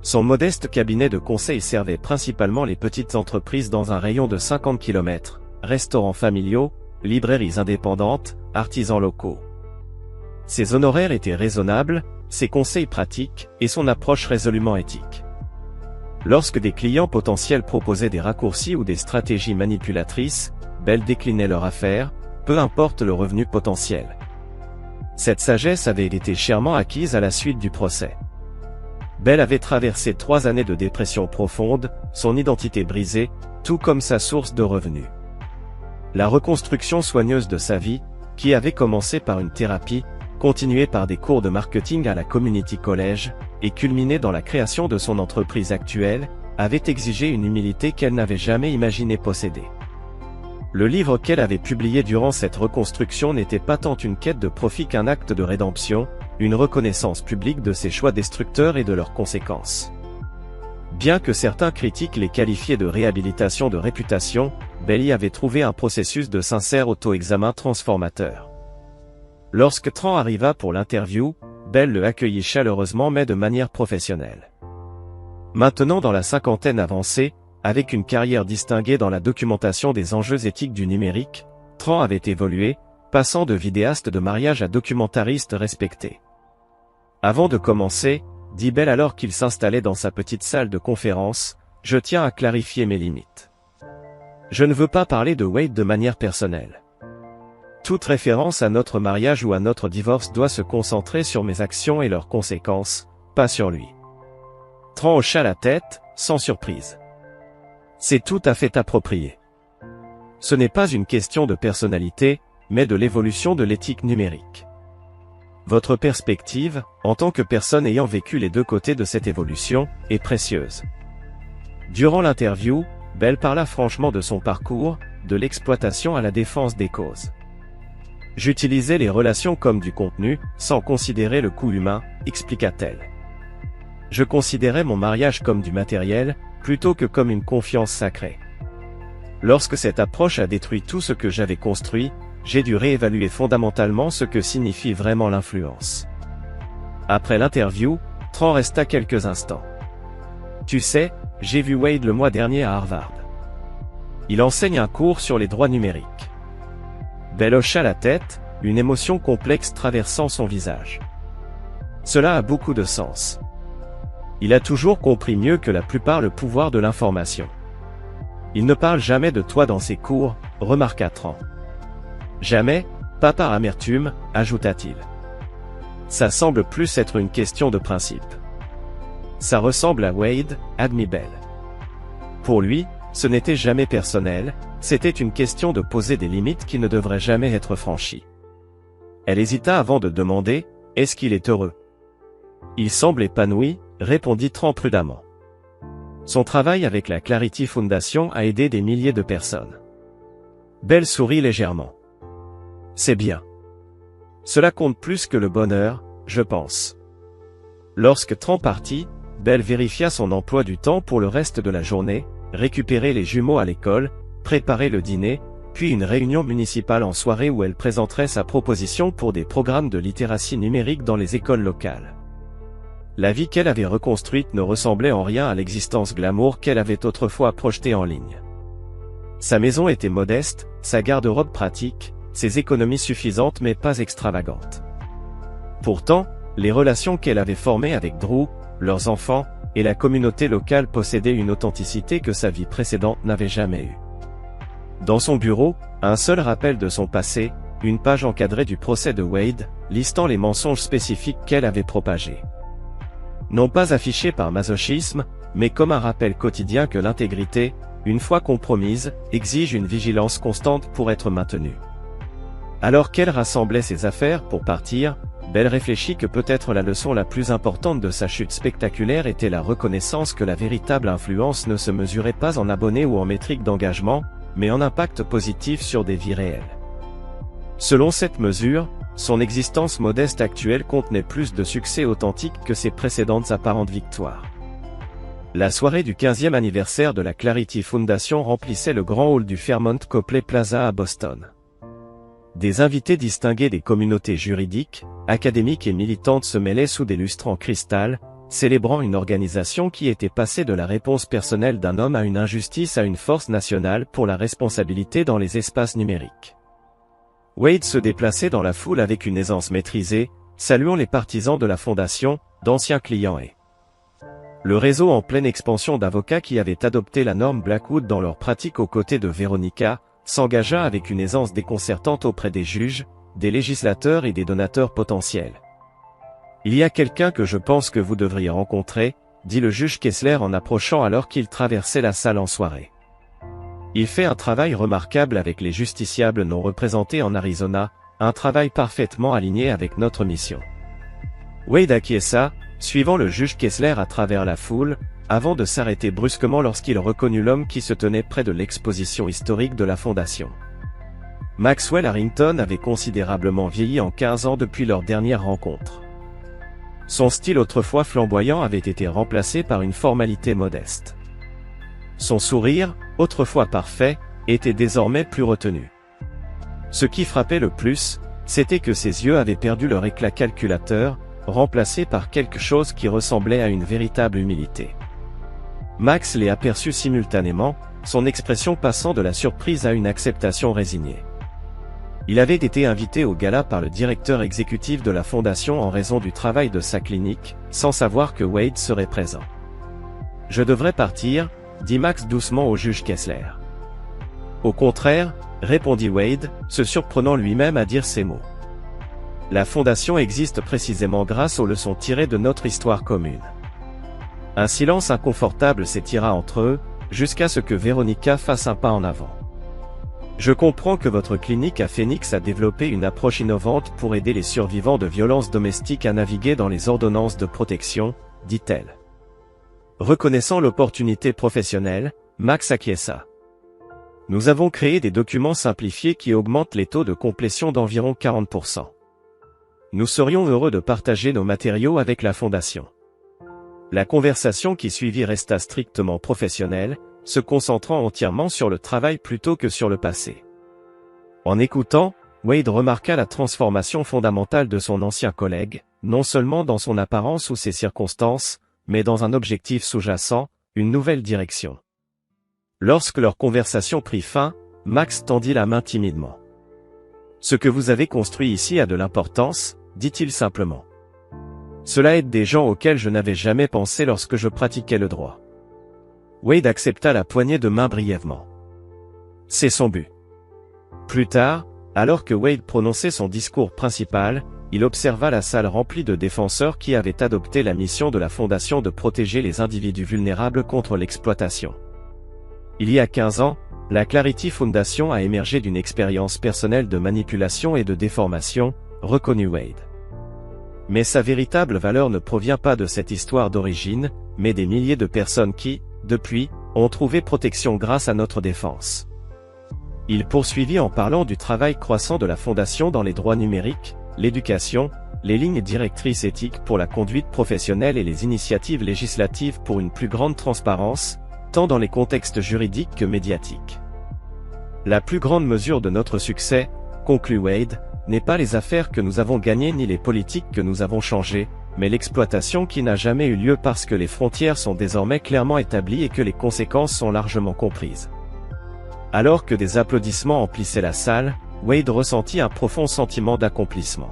Son modeste cabinet de conseil servait principalement les petites entreprises dans un rayon de 50 km, restaurants familiaux, librairies indépendantes, artisans locaux. Ses honoraires étaient raisonnables, ses conseils pratiques, et son approche résolument éthique. Lorsque des clients potentiels proposaient des raccourcis ou des stratégies manipulatrices, Belle déclinait leur affaire, peu importe le revenu potentiel. Cette sagesse avait été chèrement acquise à la suite du procès. Belle avait traversé 3 années de dépression profonde, son identité brisée, tout comme sa source de revenus. La reconstruction soigneuse de sa vie, qui avait commencé par une thérapie, continué par des cours de marketing à la Community College, et culminé dans la création de son entreprise actuelle, avait exigé une humilité qu'elle n'avait jamais imaginé posséder. Le livre qu'elle avait publié durant cette reconstruction n'était pas tant une quête de profit qu'un acte de rédemption, une reconnaissance publique de ses choix destructeurs et de leurs conséquences. Bien que certains critiques les qualifiaient de réhabilitation de réputation, Belle y avait trouvé un processus de sincère auto-examen transformateur. Lorsque Tran arriva pour l'interview, Belle le accueillit chaleureusement mais de manière professionnelle. Maintenant dans la cinquantaine avancée, avec une carrière distinguée dans la documentation des enjeux éthiques du numérique, Tran avait évolué, passant de vidéaste de mariage à documentariste respecté. Avant de commencer, dit Belle alors qu'il s'installait dans sa petite salle de conférence, je tiens à clarifier mes limites. Je ne veux pas parler de Wade de manière personnelle. Toute référence à notre mariage ou à notre divorce doit se concentrer sur mes actions et leurs conséquences, pas sur lui. Tran hocha la tête, sans surprise. C'est tout à fait approprié. Ce n'est pas une question de personnalité, mais de l'évolution de l'éthique numérique. Votre perspective, en tant que personne ayant vécu les deux côtés de cette évolution, est précieuse. Durant l'interview, Belle parla franchement de son parcours, de l'exploitation à la défense des causes. J'utilisais les relations comme du contenu, sans considérer le coût humain, expliqua-t-elle. Je considérais mon mariage comme du matériel, plutôt que comme une confiance sacrée. Lorsque cette approche a détruit tout ce que j'avais construit, j'ai dû réévaluer fondamentalement ce que signifie vraiment l'influence. Après l'interview, Tran resta quelques instants. Tu sais, j'ai vu Wade le mois dernier à Harvard. Il enseigne un cours sur les droits numériques. Belle hocha la tête, une émotion complexe traversant son visage. Cela a beaucoup de sens. Il a toujours compris mieux que la plupart le pouvoir de l'information. Il ne parle jamais de toi dans ses cours, remarqua Tran. Jamais, pas par amertume, ajouta-t-il. Ça semble plus être une question de principe. Ça ressemble à Wade, admit Belle. Pour lui, ce n'était jamais personnel, c'était une question de poser des limites qui ne devraient jamais être franchies. Elle hésita avant de demander, est-ce qu'il est heureux? Il semble épanoui, répondit Tran prudemment. Son travail avec la Clarity Foundation a aidé des milliers de personnes. Belle sourit légèrement. C'est bien. Cela compte plus que le bonheur, je pense. Lorsque Tran partit, Belle vérifia son emploi du temps pour le reste de la journée, récupérer les jumeaux à l'école, préparer le dîner, puis une réunion municipale en soirée où elle présenterait sa proposition pour des programmes de littératie numérique dans les écoles locales. La vie qu'elle avait reconstruite ne ressemblait en rien à l'existence glamour qu'elle avait autrefois projetée en ligne. Sa maison était modeste, sa garde-robe pratique, ses économies suffisantes mais pas extravagantes. Pourtant, les relations qu'elle avait formées avec Drew, leurs enfants, et la communauté locale possédaient une authenticité que sa vie précédente n'avait jamais eue. Dans son bureau, un seul rappel de son passé, une page encadrée du procès de Wade, listant les mensonges spécifiques qu'elle avait propagés. Non pas affichés par masochisme, mais comme un rappel quotidien que l'intégrité, une fois compromise, exige une vigilance constante pour être maintenue. Alors qu'elle rassemblait ses affaires pour partir, Belle réfléchit que peut-être la leçon la plus importante de sa chute spectaculaire était la reconnaissance que la véritable influence ne se mesurait pas en abonnés ou en métriques d'engagement, mais en impact positif sur des vies réelles. Selon cette mesure, son existence modeste actuelle contenait plus de succès authentiques que ses précédentes apparentes victoires. La soirée du 15e anniversaire de la Clarity Foundation remplissait le grand hall du Fairmont Copley Plaza à Boston. Des invités distingués des communautés juridiques, académiques et militantes se mêlaient sous des lustres en cristal, célébrant une organisation qui était passée de la réponse personnelle d'un homme à une injustice à une force nationale pour la responsabilité dans les espaces numériques. Wade se déplaçait dans la foule avec une aisance maîtrisée, saluant les partisans de la fondation, d'anciens clients et le réseau en pleine expansion d'avocats qui avaient adopté la norme Blackwood dans leur pratique aux côtés de Veronica, s'engagea avec une aisance déconcertante auprès des juges, des législateurs et des donateurs potentiels. « Il y a quelqu'un que je pense que vous devriez rencontrer », dit le juge Kessler en approchant alors qu'il traversait la salle en soirée. Il fait un travail remarquable avec les justiciables non représentés en Arizona, un travail parfaitement aligné avec notre mission. Wade acquiesça, suivant le juge Kessler à travers la foule, avant de s'arrêter brusquement lorsqu'il reconnut l'homme qui se tenait près de l'exposition historique de la fondation. Maxwell Harrington avait considérablement vieilli en 15 ans depuis leur dernière rencontre. Son style autrefois flamboyant avait été remplacé par une formalité modeste. Son sourire, autrefois parfait, était désormais plus retenu. Ce qui frappait le plus, c'était que ses yeux avaient perdu leur éclat calculateur, remplacé par quelque chose qui ressemblait à une véritable humilité. Max les aperçut simultanément, son expression passant de la surprise à une acceptation résignée. Il avait été invité au gala par le directeur exécutif de la fondation en raison du travail de sa clinique, sans savoir que Wade serait présent. « Je devrais partir », dit Max doucement au juge Kessler. « Au contraire », répondit Wade, se surprenant lui-même à dire ces mots. « La fondation existe précisément grâce aux leçons tirées de notre histoire commune. » Un silence inconfortable s'étira entre eux, jusqu'à ce que Veronica fasse un pas en avant. « Je comprends que votre clinique à Phoenix a développé une approche innovante pour aider les survivants de violences domestiques à naviguer dans les ordonnances de protection, dit-elle. Reconnaissant l'opportunité professionnelle, Max acquiesça. « Nous avons créé des documents simplifiés qui augmentent les taux de complétion d'environ 40%. Nous serions heureux de partager nos matériaux avec la Fondation. » La conversation qui suivit resta strictement professionnelle, se concentrant entièrement sur le travail plutôt que sur le passé. En écoutant, Wade remarqua la transformation fondamentale de son ancien collègue, non seulement dans son apparence ou ses circonstances, mais dans un objectif sous-jacent, une nouvelle direction. Lorsque leur conversation prit fin, Max tendit la main timidement. « Ce que vous avez construit ici a de l'importance, » dit-il simplement. Cela aide des gens auxquels je n'avais jamais pensé lorsque je pratiquais le droit. Wade accepta la poignée de main brièvement. C'est son but. Plus tard, alors que Wade prononçait son discours principal, il observa la salle remplie de défenseurs qui avaient adopté la mission de la Fondation de protéger les individus vulnérables contre l'exploitation. Il y a 15 ans, la Clarity Foundation a émergé d'une expérience personnelle de manipulation et de déformation, reconnut Wade. Mais sa véritable valeur ne provient pas de cette histoire d'origine, mais des milliers de personnes qui, depuis, ont trouvé protection grâce à notre défense. Il poursuivit en parlant du travail croissant de la Fondation dans les droits numériques, l'éducation, les lignes directrices éthiques pour la conduite professionnelle et les initiatives législatives pour une plus grande transparence, tant dans les contextes juridiques que médiatiques. La plus grande mesure de notre succès, conclut Wade, n'est pas les affaires que nous avons gagnées ni les politiques que nous avons changées, mais l'exploitation qui n'a jamais eu lieu parce que les frontières sont désormais clairement établies et que les conséquences sont largement comprises. Alors que des applaudissements emplissaient la salle, Wade ressentit un profond sentiment d'accomplissement.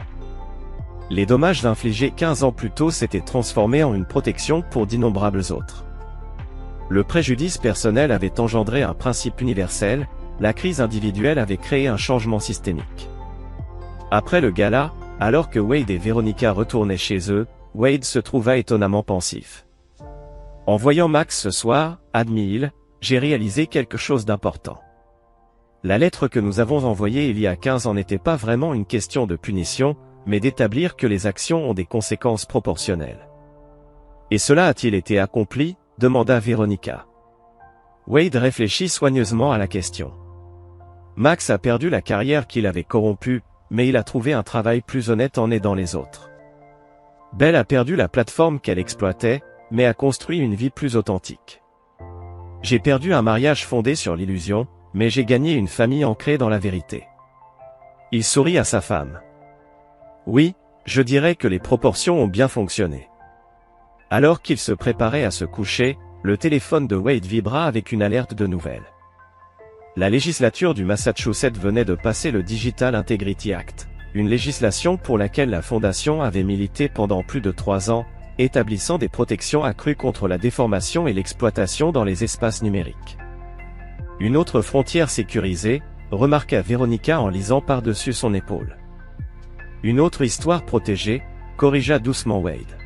Les dommages infligés 15 ans plus tôt s'étaient transformés en une protection pour d'innombrables autres. Le préjudice personnel avait engendré un principe universel, la crise individuelle avait créé un changement systémique. Après le gala, Alors que Wade et Veronica retournaient chez eux, Wade se trouva étonnamment pensif. En voyant Max ce soir, admit-il, j'ai réalisé quelque chose d'important. La lettre que nous avons envoyée il y a 15 ans n'était pas vraiment une question de punition, mais d'établir que les actions ont des conséquences proportionnelles. Et cela a-t-il été accompli? Demanda Veronica. Wade réfléchit soigneusement à la question. Max a perdu la carrière qu'il avait corrompue, mais il a trouvé un travail plus honnête en aidant les autres. Belle a perdu la plateforme qu'elle exploitait, mais a construit une vie plus authentique. J'ai perdu un mariage fondé sur l'illusion, mais j'ai gagné une famille ancrée dans la vérité. Il sourit à sa femme. Oui, je dirais que les proportions ont bien fonctionné. Alors qu'il se préparait à se coucher, le téléphone de Wade vibra avec une alerte de nouvelles. La législature du Massachusetts venait de passer le Digital Integrity Act, une législation pour laquelle la Fondation avait milité pendant plus de 3 ans, établissant des protections accrues contre la déformation et l'exploitation dans les espaces numériques. Une autre frontière sécurisée, remarqua Veronica en lisant par-dessus son épaule. Une autre histoire protégée, corrigea doucement Wade.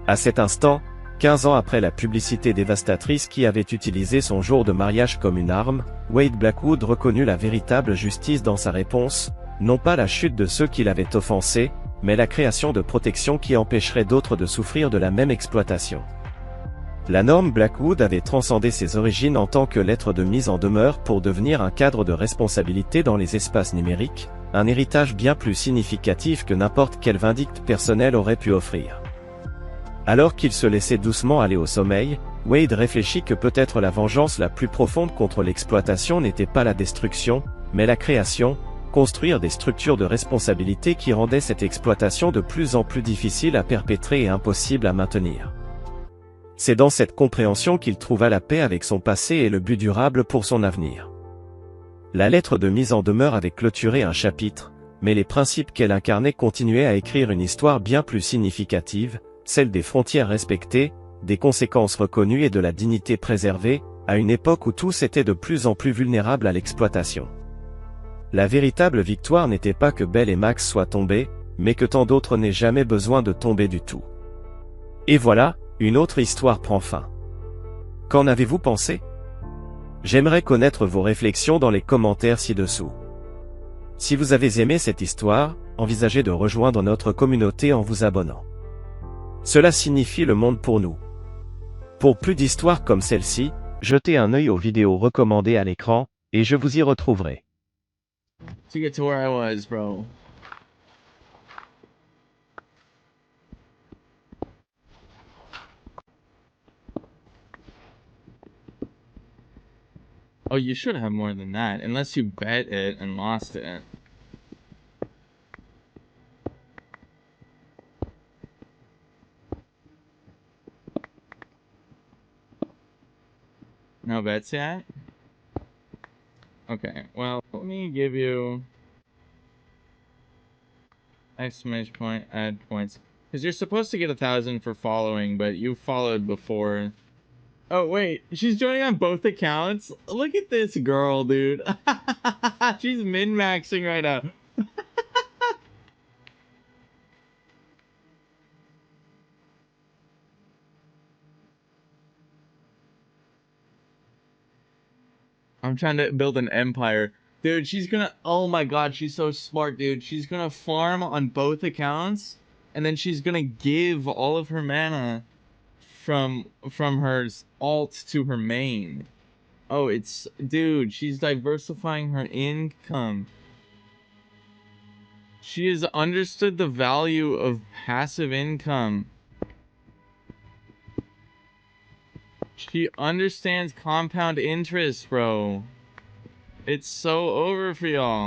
À cet instant, 15 ans après la publicité dévastatrice qui avait utilisé son jour de mariage comme une arme, Wade Blackwood reconnut la véritable justice dans sa réponse, non pas la chute de ceux qui l'avaient offensé, mais la création de protections qui empêcheraient d'autres de souffrir de la même exploitation. La norme Blackwood avait transcendé ses origines en tant que lettre de mise en demeure pour devenir un cadre de responsabilité dans les espaces numériques, un héritage bien plus significatif que n'importe quel vindicte personnel aurait pu offrir. Alors qu'il se laissait doucement aller au sommeil, Wade réfléchit que peut-être la vengeance la plus profonde contre l'exploitation n'était pas la destruction, mais la création, construire des structures de responsabilité qui rendaient cette exploitation de plus en plus difficile à perpétrer et impossible à maintenir. C'est dans cette compréhension qu'il trouva la paix avec son passé et le but durable pour son avenir. La lettre de mise en demeure avait clôturé un chapitre, mais les principes qu'elle incarnait continuaient à écrire une histoire bien plus significative, celle des frontières respectées, des conséquences reconnues et de la dignité préservée, à une époque où tous étaient de plus en plus vulnérables à l'exploitation. La véritable victoire n'était pas que Belle et Max soient tombés, mais que tant d'autres n'aient jamais besoin de tomber du tout. Et voilà, une autre histoire prend fin. Qu'en avez-vous pensé? J'aimerais connaître vos réflexions dans les commentaires ci-dessous. Si vous avez aimé cette histoire, envisagez de rejoindre notre communauté en vous abonnant. Cela signifie le monde pour nous. Pour plus d'histoires comme celle-ci, jetez un œil aux vidéos recommandées à l'écran, et je vous y retrouverai. To get to where I was, bro. Oh, you should have more than that, unless you bet it and lost it. No bets yet? Okay, well, let me give you exclamation point, add points. Because you're supposed to get 1,000 for following, but you followed before. Oh, wait, she's joining on both accounts? Look at this girl, dude. She's min-maxing right now. I'm trying to build an empire. Dude, she's gonna... Oh my god, she's so smart, dude. She's gonna farm on both accounts, and then she's gonna give all of her mana from her alt to her main. Oh, it's... Dude, she's diversifying her income. She has understood the value of passive income. She understands compound interest, bro. It's so over for y'all.